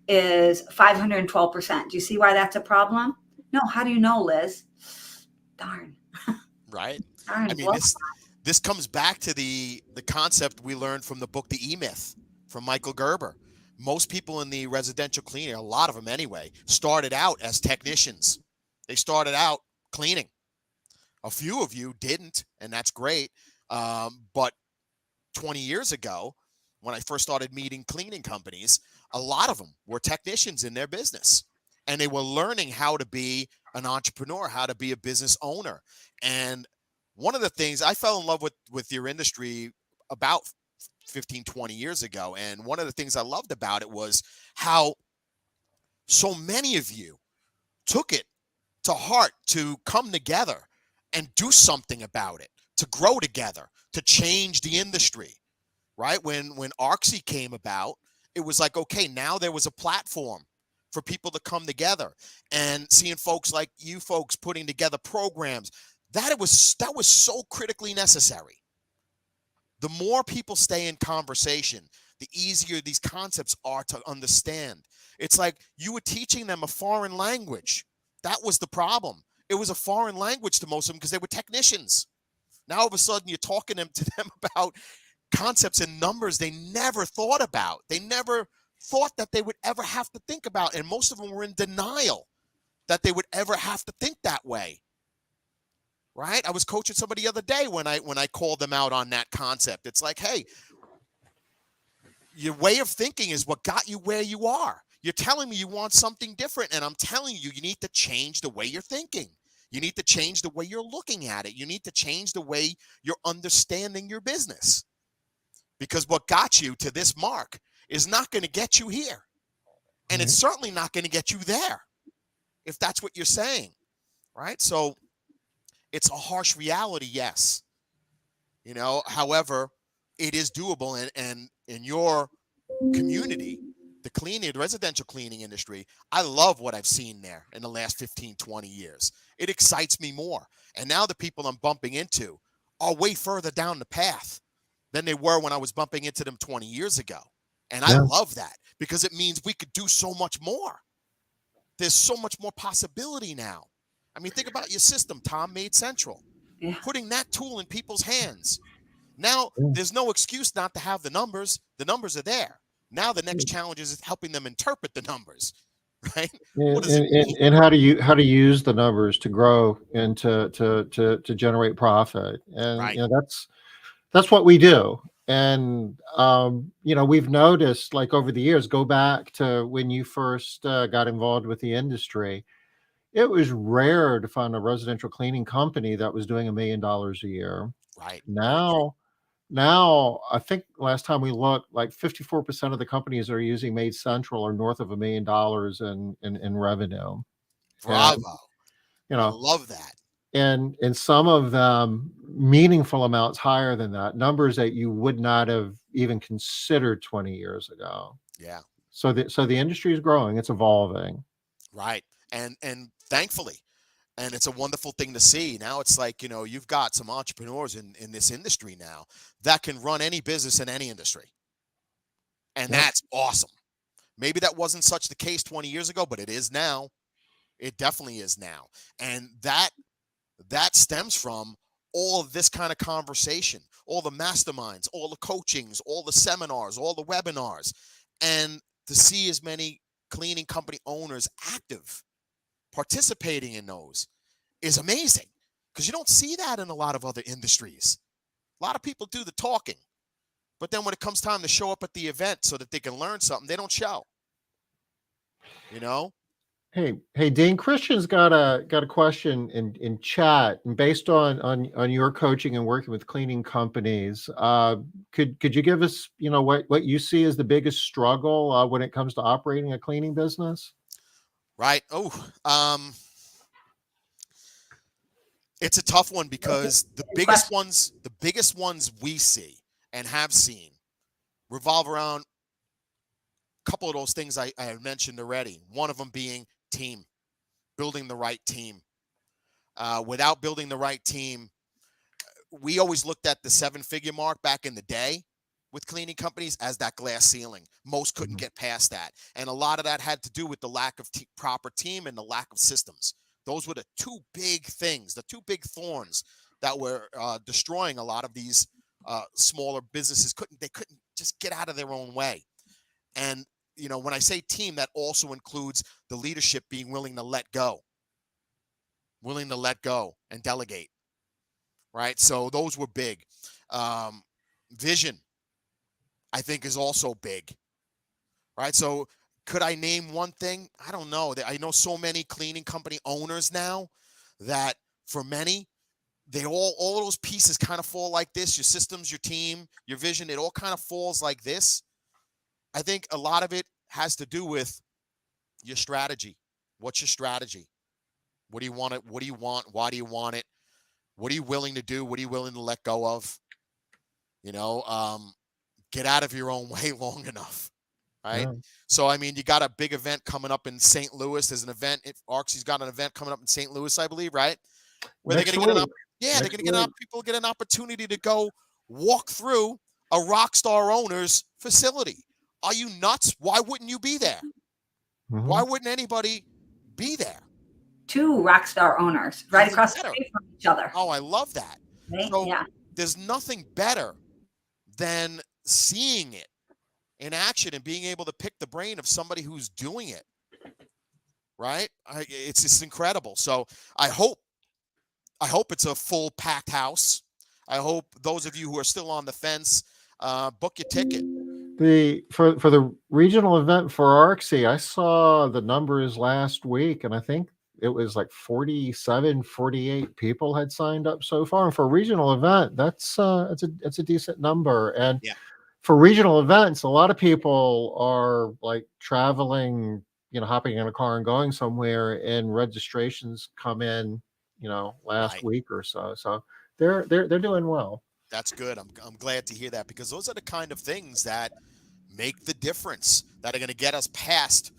Speaker 2: is 512%. Do you see why that's a problem? No. How do you know, Liz? Darn.
Speaker 3: Right.
Speaker 2: Darn.
Speaker 3: I mean,
Speaker 2: Well,
Speaker 3: this comes back to the concept we learned from the book The E-Myth from Michael Gerber. Most people in the residential cleaning, a lot of them anyway, started out as technicians. They started out cleaning. A few of you didn't, and that's great. But 20 years ago, when I first started meeting cleaning companies, a lot of them were technicians in their business, and they were learning how to be an entrepreneur, how to be a business owner. And one of the things I fell in love with your industry about 15, 20 years ago. And one of the things I loved about it was how so many of you took it to heart to come together and do something about it, to grow together, to change the industry, right? When Arxy came about, it was like, okay, now there was a platform for people to come together, and seeing folks like you folks putting together programs, that was so critically necessary. The more people stay in conversation, the easier these concepts are to understand. It's like you were teaching them a foreign language. That was the problem. It was a foreign language to most of them because they were technicians. Now all of a sudden you're talking to them about concepts and numbers they never thought about. They never thought that they would ever have to think about. And most of them were in denial that they would ever have to think that way. Right? I was coaching somebody the other day when I called them out on that concept. It's like, hey, your way of thinking is what got you where you are. You're telling me you want something different, and I'm telling you, you need to change the way you're thinking. You need to change the way you're looking at it. You need to change the way you're understanding your business. Because what got you to this mark is not going to get you here. And it's certainly not going to get you there, if that's what you're saying. Right? So it's a harsh reality, yes. However, it is doable. And in your community, the residential cleaning industry, I love what I've seen there in the last 15, 20 years. It excites me more. And now the people I'm bumping into are way further down the path than they were when I was bumping into them 20 years ago. And I
Speaker 1: Yeah.
Speaker 3: love that because it means we could do so much more. There's so much more possibility now. I mean, think about your system, Tom, MaidCentral.
Speaker 2: Yeah.
Speaker 3: Putting that tool in people's hands. Now,
Speaker 1: Yeah.
Speaker 3: there's no excuse not to have the numbers. The numbers are there. Now the next challenge is helping them interpret the numbers, right? What does it mean?
Speaker 1: And how to use the numbers to grow and to generate profit. And
Speaker 3: Right.
Speaker 1: that's what we do. And we've noticed, like, over the years, go back to when you first got involved with the industry, it was rare to find a residential cleaning company that was doing $1 million a year.
Speaker 3: Right.
Speaker 1: Now, I think last time we looked, like 54% of the companies that are using MaidCentral are north of $1 million in revenue. And
Speaker 3: Bravo.
Speaker 1: you
Speaker 3: I
Speaker 1: know,
Speaker 3: love that.
Speaker 1: and some of them meaningful amounts higher than that, numbers that you would not have even considered 20 years ago.
Speaker 3: Yeah.
Speaker 1: So the industry is growing, it's evolving.
Speaker 3: Right. And thankfully, and it's a wonderful thing to see. Now it's like, you've got some entrepreneurs in this industry now that can run any business in any industry. And
Speaker 1: Yep.
Speaker 3: that's awesome. Maybe that wasn't such the case 20 years ago, but it is now. It definitely is now. And that stems from all of this kind of conversation, all the masterminds, all the coachings, all the seminars, all the webinars, and to see as many cleaning company owners active, participating in those is amazing because you don't see that in a lot of other industries. A lot of people do the talking, but then when it comes time to show up at the event so that they can learn something, they don't show.
Speaker 1: Hey, Dean, Christian's got a question in chat, and based on your coaching and working with cleaning companies, could you give us, what you see as the biggest struggle when it comes to operating a cleaning business?
Speaker 3: Right. Oh, it's a tough one because the biggest ones we see and have seen revolve around a couple of those things I mentioned already. One of them being team, building the right team. Without building the right team, we always looked at the 7-figure mark back in the day with cleaning companies as that glass ceiling. Most couldn't get past that. And a lot of that had to do with the lack of proper team and the lack of systems. Those were the two big things, the two big thorns that were destroying a lot of these smaller businesses. They couldn't just get out of their own way. And, when I say team, that also includes the leadership being willing to let go and delegate. Right. So those were big. Vision, I think, is also big. Right. So could I name one thing? I don't know. I know so many cleaning company owners now that for many, they all those pieces kind of fall like this. Your systems, your team, your vision, it all kind of falls like this. I think a lot of it has to do with your strategy. What's your strategy? What do you want? What do you want? Why do you want it? What are you willing to do? What are you willing to let go of? Get out of your own way long enough. Right.
Speaker 1: Yeah.
Speaker 3: So, I mean, you got a big event coming up in St. Louis. There's an event. Arxie's got an event coming up in St. Louis, I believe, right? Where they're going to get people get an opportunity to go walk through a Rockstar owner's facility. Are you nuts? Why wouldn't you be there?
Speaker 1: Mhm.
Speaker 3: Why wouldn't anybody be there?
Speaker 2: 2 Rockstar owners right across the street from each other.
Speaker 3: Oh, I love that.
Speaker 2: Right?
Speaker 3: So
Speaker 2: Yeah.
Speaker 3: there's nothing better than seeing it in action and being able to pick the brain of somebody who's doing it. Right? It's just incredible. So I hope it's a full packed house. I hope those of you who are still on the fence, book your ticket.
Speaker 1: For the regional event for Arxie, I saw the numbers last week, and I think it was like 47, 48 people had signed up so far. And for a regional event, that's a decent number. And
Speaker 3: Yeah.
Speaker 1: for regional events, a lot of people are like traveling, hopping in a car and going somewhere, and registrations come in, last
Speaker 3: Right.
Speaker 1: week or so. So they're doing well.
Speaker 3: That's good. I'm glad to hear that because those are the kind of things that make the difference, that are going to get us past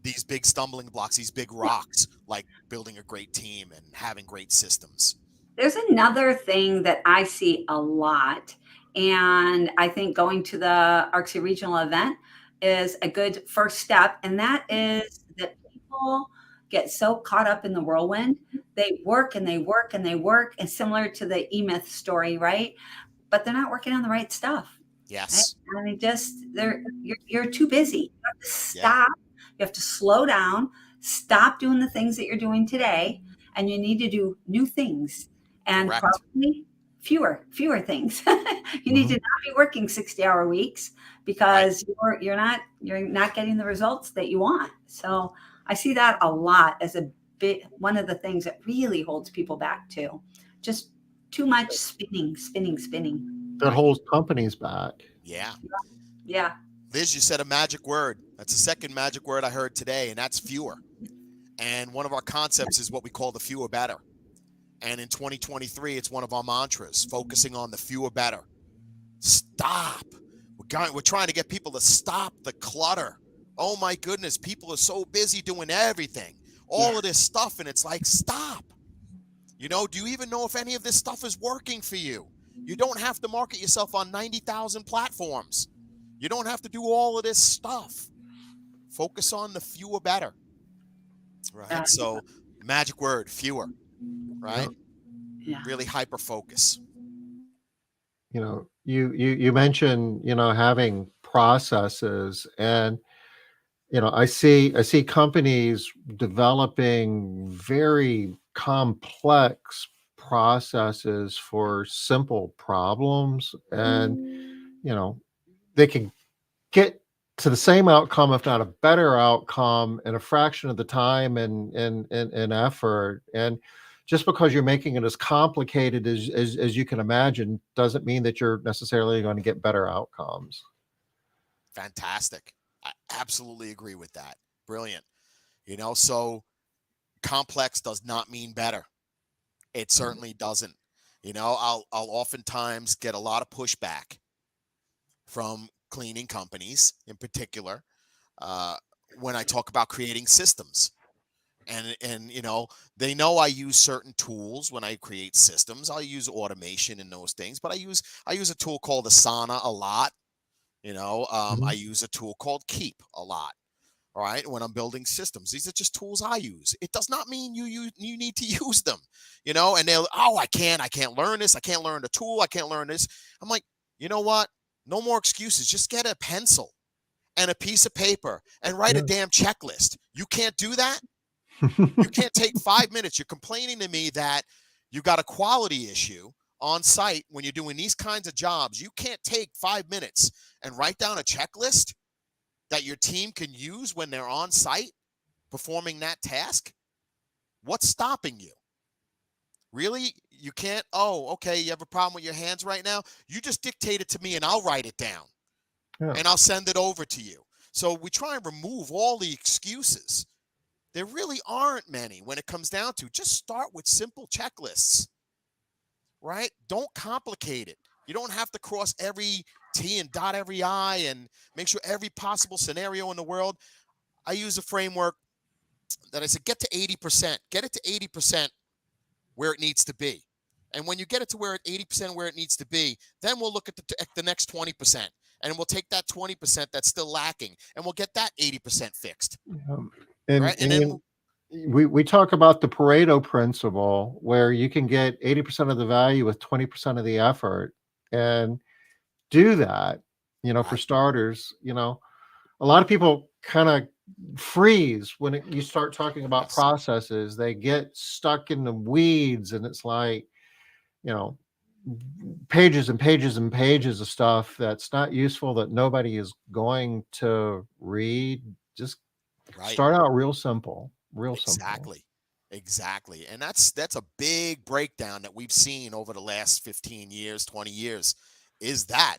Speaker 3: these big stumbling blocks, these big rocks, like building a great team and having great systems.
Speaker 2: There's another thing that I see a lot, and I think going to the ARCSI regional event is a good first step, and that is that people get so caught up in the whirlwind. They work and they work and they work, and similar to the E-Myth story, right? But they're not working on the right stuff. Right?
Speaker 3: Yes.
Speaker 2: And you're too busy. You have to
Speaker 3: Yeah.
Speaker 2: stop. You have to slow down, stop doing the things that you're doing today, and you need to do new things and
Speaker 3: Correct.
Speaker 2: probably fewer things. You need to
Speaker 1: Mhm.
Speaker 2: not be working 60-hour weeks because you're not getting the results that you want. So I see that a lot as a bit one of the things that really holds people back too. Just too much spinning.
Speaker 1: That
Speaker 3: Right.
Speaker 1: holds companies back.
Speaker 3: Yeah.
Speaker 2: Yeah.
Speaker 3: Liz, you said a magic word. That's the second magic word I heard today, and that's fewer. And one of our concepts is what we call the fewer better. And in 2023, it's one of our mantras, focusing on the fewer better. Stop. We're trying to get people to stop the clutter. Oh my goodness, people are so busy doing everything, all of this stuff, and it's like, stop. You know, do you even know if any of this stuff is working for you? You don't have to market yourself on 90,000 platforms. You don't have to do all of this stuff. Focus on the fewer better. Right? So, magic word, fewer. Right?
Speaker 2: Yeah.
Speaker 3: Really hyper focus.
Speaker 1: You know, you mentioned, having processes, and I see companies developing very complex processes for simple problems, and they can get to the same outcome, if not a better outcome, in a fraction of the time and effort. And just because you're making it as complicated as you can imagine doesn't mean that you're necessarily going to get better outcomes.
Speaker 3: Fantastic. I absolutely agree with that. Brilliant. So complex does not mean better. It certainly doesn't. I'll oftentimes get a lot of pushback from cleaning companies in particular uh, when I talk about creating systems. And they know I use certain tools when I create systems. I use automation and those things, but I use a tool called Asana a lot. I
Speaker 1: Mhm.
Speaker 3: use a tool called Keep a lot. All right, when I'm building systems, these are just tools I use. It does not mean you need to use them. And they'll, oh, I can't learn this. I can't learn the tool. I can't learn this. I'm like, you know what? No more excuses. Just get a pencil and a piece of paper and write a
Speaker 1: Yeah.
Speaker 3: damn checklist. You can't do that. You can't take 5 minutes. You're complaining to me that you got a quality issue on site when you're doing these kinds of jobs. You can't take 5 minutes and write down a checklist that your team can use when they're on site performing that task. What's stopping you? Really? You can't? Oh, okay. You have a problem with your hands right now? You just dictate it to me and I'll write it down
Speaker 1: Yeah.
Speaker 3: and I'll send it over to you. So we try and remove all the excuses. There really aren't many when it comes down to just start with simple checklists, right? Don't complicate it. You don't have to cross every T and dot every I and make sure every possible scenario in the world. I use a framework that I said, get to 80%, get it to 80% where it needs to be. And when you get it to where 80% where it needs to be, then we'll look at the next 20%, and we'll take that 20% that's still lacking, and we'll get that 80% fixed,
Speaker 1: And,
Speaker 3: right? And then,
Speaker 1: we talk about the Pareto principle, where you can get 80% of the value with 20% of the effort, and do that. For
Speaker 3: right,
Speaker 1: starters, a lot of people kind of freeze when you start talking about
Speaker 3: yes,
Speaker 1: processes. They get stuck in the weeds, and it's like, you know, pages and pages and pages of stuff that's not useful, that nobody is going to read. Just
Speaker 3: right,
Speaker 1: start out real simple, real simple.
Speaker 3: exactly, exactly. And that's a big breakdown that we've seen over the last 15 years, 20 years, is that,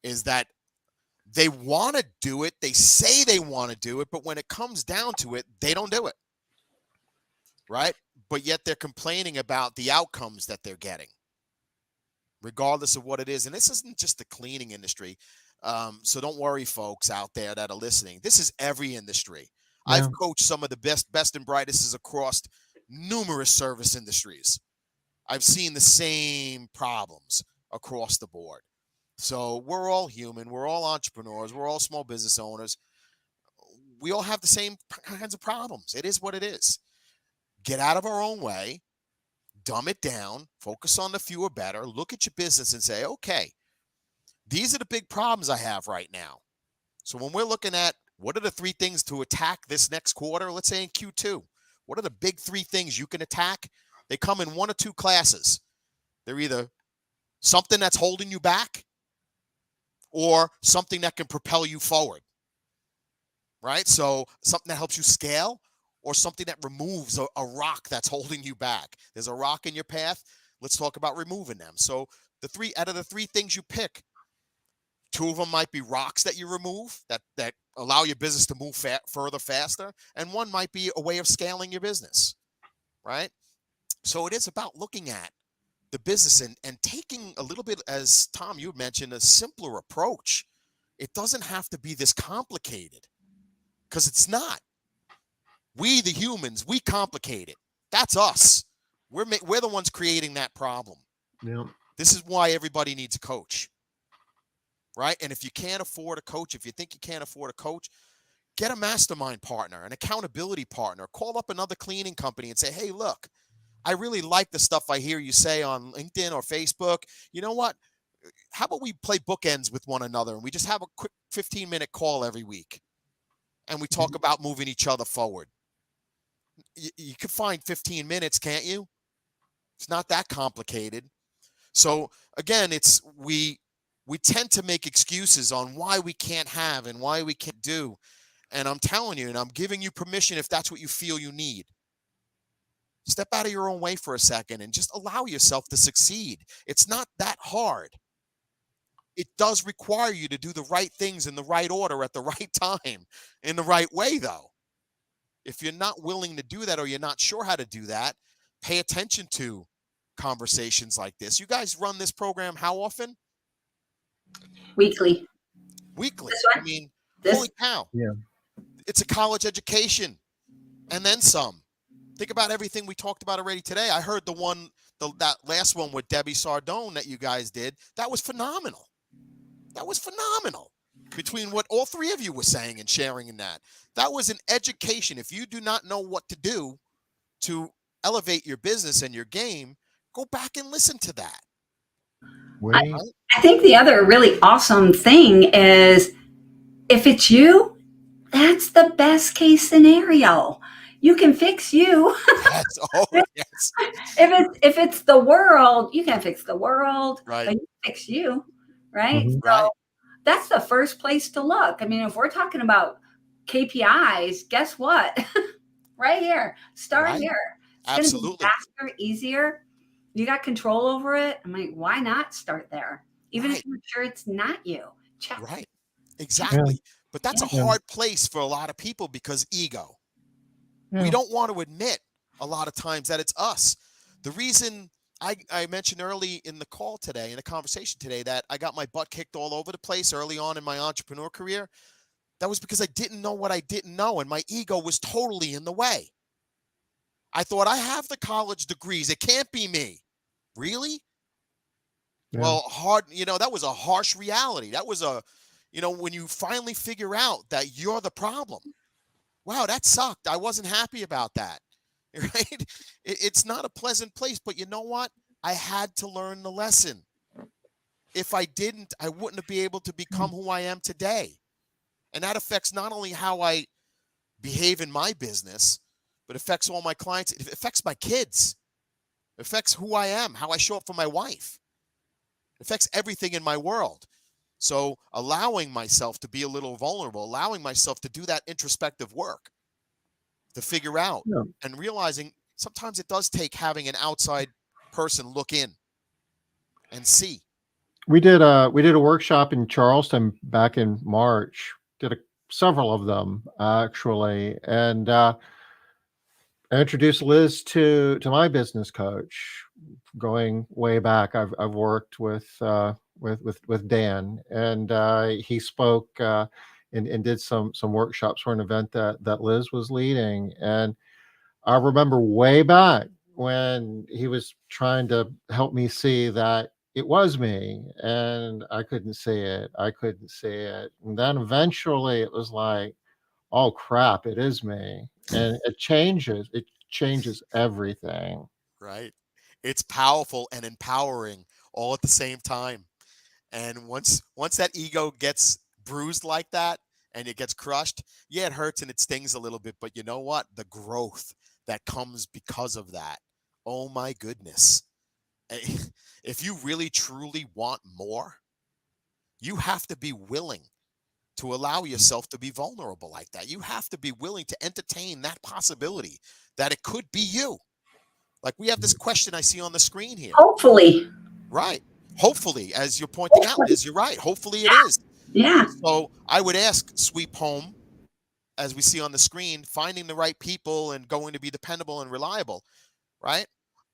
Speaker 3: is that they want to do it. They say they want to do it, but when it comes down to it, they don't do it. Right? But yet they're complaining about the outcomes that they're getting, regardless of what it is. And this isn't just the cleaning industry. So don't worry, folks out there that are listening. This is every industry.
Speaker 1: Yeah.
Speaker 3: I've coached some of the best and brightest across numerous service industries. I've seen the same problems across the board. So we're all human. We're all entrepreneurs. We're all small business owners. We all have the same kinds of problems. It is what it is. Get out of our own way, dumb it down, focus on the fewer better, look at your business and say, okay, these are the big problems I have right now. So when we're looking at what are the 3 things to attack this next quarter, let's say in Q2, what are the big 3 things you can attack? They come in 1 or 2 classes. They're either something that's holding you back or something that can propel you forward, right? So something that helps you scale or something that removes a rock that's holding you back. There's a rock in your path. Let's talk about removing them. So out of the 3 things you pick, 2 of them might be rocks that you remove that allow your business to move further, faster. And 1 might be a way of scaling your business, right? So it is about looking at the business and taking a little bit, as Tom, you mentioned, a simpler approach. It doesn't have to be this complicated because it's not. We, the humans, we complicate it. That's us. We're the ones creating that problem.
Speaker 1: Yeah.
Speaker 3: This is why everybody needs a coach, right? And if you can't afford a coach, if you think you can't afford a coach, get a mastermind partner, an accountability partner. Call up another cleaning company and say, hey, look, I really like the stuff I hear you say on LinkedIn or Facebook. You know what? How about we play bookends with one another and we just have a quick 15-minute call every week and we talk about moving each other forward. You can find 15 minutes, can't you? It's not that complicated. So again, we tend to make excuses on why we can't have and why we can't do. And I'm telling you, and I'm giving you permission if that's what you feel you need. Step out of your own way for a second and just allow yourself to succeed. It's not that hard. It does require you to do the right things in the right order at the right time, in the right way, though. If you're not willing to do that or you're not sure how to do that, pay attention to conversations like this. You guys run this program how often?
Speaker 2: Weekly.
Speaker 3: Weekly.
Speaker 2: This one?
Speaker 3: I mean,
Speaker 2: This?
Speaker 3: holy cow.
Speaker 1: Yeah.
Speaker 3: It's a college education and then some. Think about everything we talked about already today. I heard that last one with Debbie Sardone that you guys did. That was phenomenal. That was phenomenal. Between what all 3 of you were saying and sharing in that. That was an education. If you do not know what to do to elevate your business and your game, go back and listen to that.
Speaker 2: I think the other really awesome thing is if it's you, that's the best case scenario. You can fix you.
Speaker 3: Yes. Oh, yes.
Speaker 2: If it's the world, you can fix the world,
Speaker 3: Right.
Speaker 2: but you fix you, right?
Speaker 1: Mhm.
Speaker 2: So
Speaker 3: Right.
Speaker 2: that's the first place to look. I mean, if we're talking about KPIs, guess what? Right here, start
Speaker 3: Right.
Speaker 2: here. It's going to be
Speaker 3: Absolutely.
Speaker 2: faster, easier. You got control over it. I'm like, why not start there? Even
Speaker 3: Right.
Speaker 2: if you're sure it's not you. Check.
Speaker 3: Right. Exactly. But that's a
Speaker 1: Yeah.
Speaker 3: hard place for a lot of people because ego.
Speaker 1: Yeah.
Speaker 3: We don't want to admit a lot of times that it's us. The reason I mentioned early in the call today, in the conversation today, that I got my butt kicked all over the place early on in my entrepreneur career, that was because I didn't know what I didn't know, and my ego was totally in the way. I thought, I have the college degrees. It can't be me. Really?
Speaker 1: Yeah.
Speaker 3: Well, that was a harsh reality. That was when you finally figure out that you're the problem. Wow, that sucked. I wasn't happy about that. Right? It's not a pleasant place, but you know what? I had to learn the lesson. If I didn't, I wouldn't be able to become who I am today. And that affects not only how I behave in my business, but affects all my clients. It affects my kids. It affects who I am, how I show up for my wife. It affects everything in my world. So allowing myself to be a little vulnerable, allowing myself to do that introspective work, to figure out and realizing sometimes it does take having an outside person look in and see.
Speaker 1: We did a workshop in Charleston back in March. Did several of them actually, and I introduced Liz to my business coach. Going way back, I've worked with with Dan, and he spoke and did some workshops for an event that Liz was leading. And I remember way back when he was trying to help me see that it was me, and I couldn't see it. I couldn't see it. And then eventually it was like, oh crap, it is me. And it changes everything.
Speaker 3: Right. It's powerful and empowering all at the same time. And once that ego gets bruised like that and it gets crushed, yeah, it hurts and it stings a little bit. But you know what? The growth that comes because of that. Oh my goodness. Eh, If you really truly want more, you have to be willing to allow yourself to be vulnerable like that. You have to be willing to entertain that possibility that it could be you. Like we have this question I see on the screen here.
Speaker 2: Hopefully.
Speaker 3: Right. Hopefully, as you're pointing out, Liz, you're right. Hopefully it is.
Speaker 2: Yeah.
Speaker 3: So I would ask Sweep Home, as we see on the screen, finding the right people and going to be dependable and reliable, right?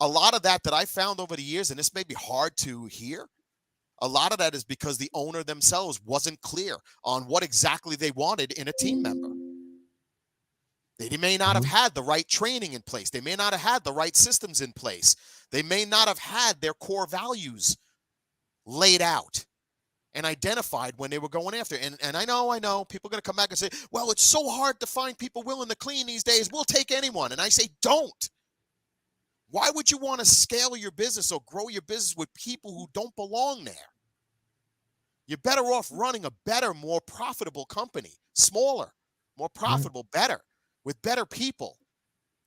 Speaker 3: A lot of that I found over the years, and this may be hard to hear, a lot of that is because the owner themselves wasn't clear on what exactly they wanted in a team member. They may not have had the right training in place. They may not have had the right systems in place. They may not have had their core values laid out and identified when they were going after. And I know people are going to come back and say, well, it's so hard to find people willing to clean these days. We'll take anyone. And I say, don't. Why would you want to scale your business or grow your business with people who don't belong there? You're better off running a better, more profitable company, smaller, more profitable, better, with better people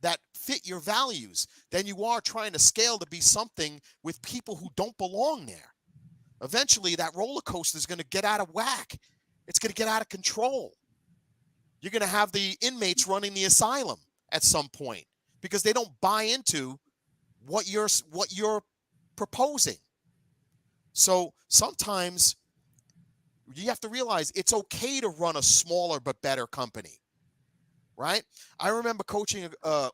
Speaker 3: that fit your values than you are trying to scale to be something with people who don't belong there. Eventually, that roller coaster is going to get out of whack. It's going to get out of control. You're going to have the inmates running the asylum at some point because they don't buy into what you're proposing. So sometimes you have to realize it's okay to run a smaller but better company, right? I remember coaching a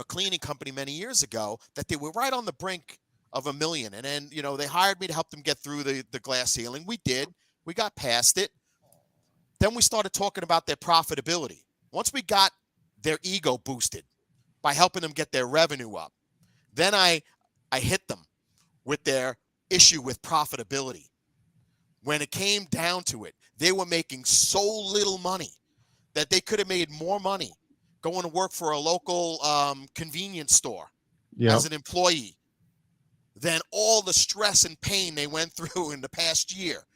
Speaker 3: cleaning company many years ago that they were right on the brink of $1 million. And then, they hired me to help them get through the glass ceiling. We did. We got past it. Then we started talking about their profitability. Once we got their ego boosted by helping them get their revenue up, then I hit them with their issue with profitability. When it came down to it, they were making so little money that they could have made more money going to work for a local convenience store as an employee than all the stress and pain they went through in the past year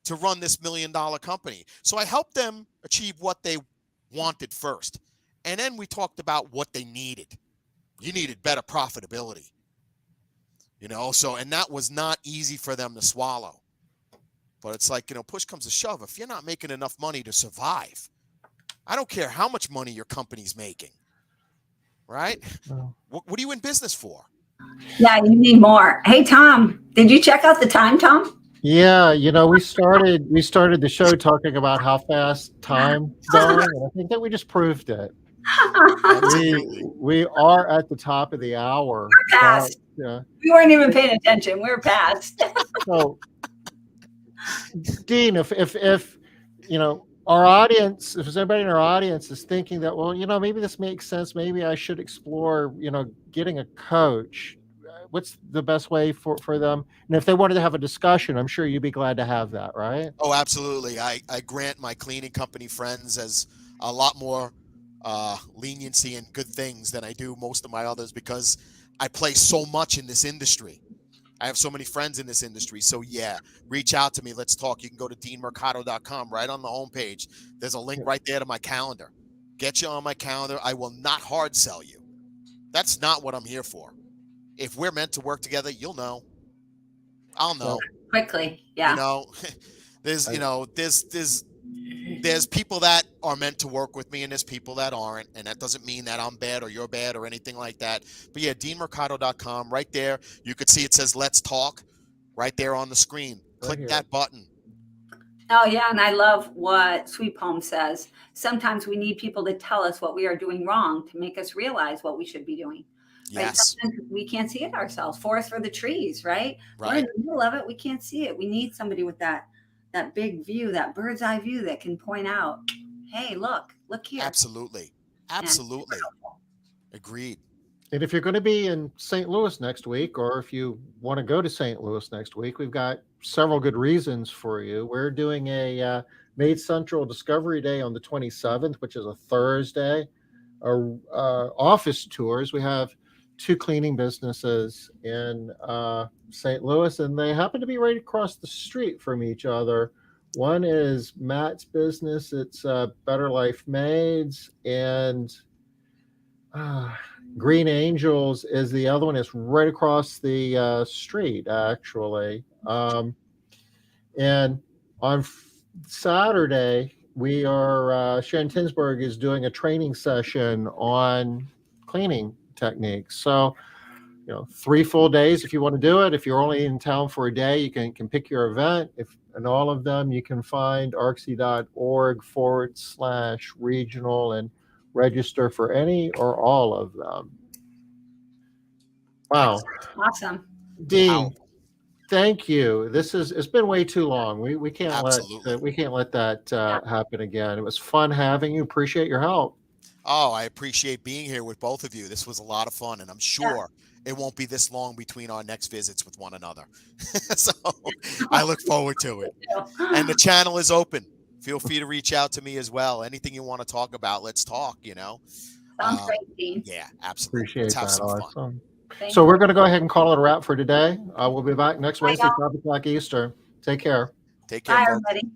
Speaker 3: to run this $1 million company. So I helped them achieve what they wanted first. And then we talked about what they needed. You needed better profitability, and that was not easy for them to swallow. But it's like, push comes to shove. If you're not making enough money to survive, I don't care how much money your company's making, right? What are you in business for?
Speaker 2: Yeah, you need more. Hey, Tom, did you check out the time, Tom?
Speaker 1: Yeah, we started the show talking about how fast time's going, and I think that we just proved it. We are at the top of the hour.
Speaker 2: We're past. We weren't even paying attention. We're past.
Speaker 1: So, Dean, if our audience, if there's anybody in our audience is thinking that, well, maybe this makes sense, maybe I should explore, getting a coach, what's the best way for them? And if they wanted to have a discussion, I'm sure you'd be glad to have that, right?
Speaker 3: Oh, absolutely. I grant my cleaning company friends as a lot more leniency and good things than I do most of my others because I play so much in this industry. I have so many friends in this industry. So yeah, reach out to me. Let's talk. You can go to deanmercado.com right on the homepage. There's a link right there to my calendar. Get you on my calendar. I will not hard sell you. That's not what I'm here for. If we're meant to work together, you'll know. I'll know.
Speaker 2: Quickly. Yeah.
Speaker 3: There's people that are meant to work with me and there's people that aren't. And that doesn't mean that I'm bad or you're bad or anything like that. But yeah, deanmercado.com right there. You could see it says, let's talk right there on the screen. Click that button.
Speaker 2: Oh yeah. And I love what Sweet Home says. Sometimes we need people to tell us what we are doing wrong to make us realize what we should be doing. right?
Speaker 3: Yes.
Speaker 2: Sometimes we can't see it ourselves. Forest for the trees, right? We're in
Speaker 3: Right.
Speaker 2: the middle of it. We can't see it. We need somebody with that big view, that bird's eye view that can point out, hey, look here.
Speaker 3: Absolutely.
Speaker 2: And
Speaker 3: Absolutely. Agreed.
Speaker 1: And if you're going to be in St. Louis next week, or if you want to go to St. Louis next week, we've got several good reasons for you. We're doing a MaidCentral Discovery Day on the 27th, which is a Thursday. Our office tours. We have two cleaning businesses in St. Louis, and they happen to be right across the street from each other. One is Matt's business. It's Better Life Maids, and Green Angels is the other one. It's right across the street, actually. And on Saturday, we are Sharon Tinsberg is doing a training session on cleaning techniques. So, 3 full days if you want to do it. If you're only in town for a day, you can pick your event. And all of them, you can find arcsy.org/regional and register for any or all of them. Wow.
Speaker 2: awesome.
Speaker 1: Dean,
Speaker 3: Wow.
Speaker 1: thank you. It's been way too long. We can't
Speaker 3: Absolutely.
Speaker 1: let that happen again. It was fun having you. Appreciate your help.
Speaker 3: Oh, I appreciate being here with both of you. This was a lot of fun, and I'm sure it won't be this long between our next visits with one another. So I look forward to it. And the channel is open. Feel free to reach out to me as well. Anything you want to talk about, let's talk,
Speaker 2: Sounds great, Dean.
Speaker 3: Yeah, absolutely.
Speaker 1: Appreciate
Speaker 3: Let's have
Speaker 1: that.
Speaker 3: some fun.
Speaker 1: Awesome.
Speaker 2: Thank
Speaker 1: So
Speaker 2: you.
Speaker 1: we're going to go ahead and call it a wrap for today. We'll be back next
Speaker 2: Bye,
Speaker 1: Wednesday,
Speaker 2: y'all.
Speaker 1: 12 o'clock Eastern. Take care.
Speaker 3: Take care,
Speaker 2: Bye,
Speaker 3: folks.
Speaker 2: everybody.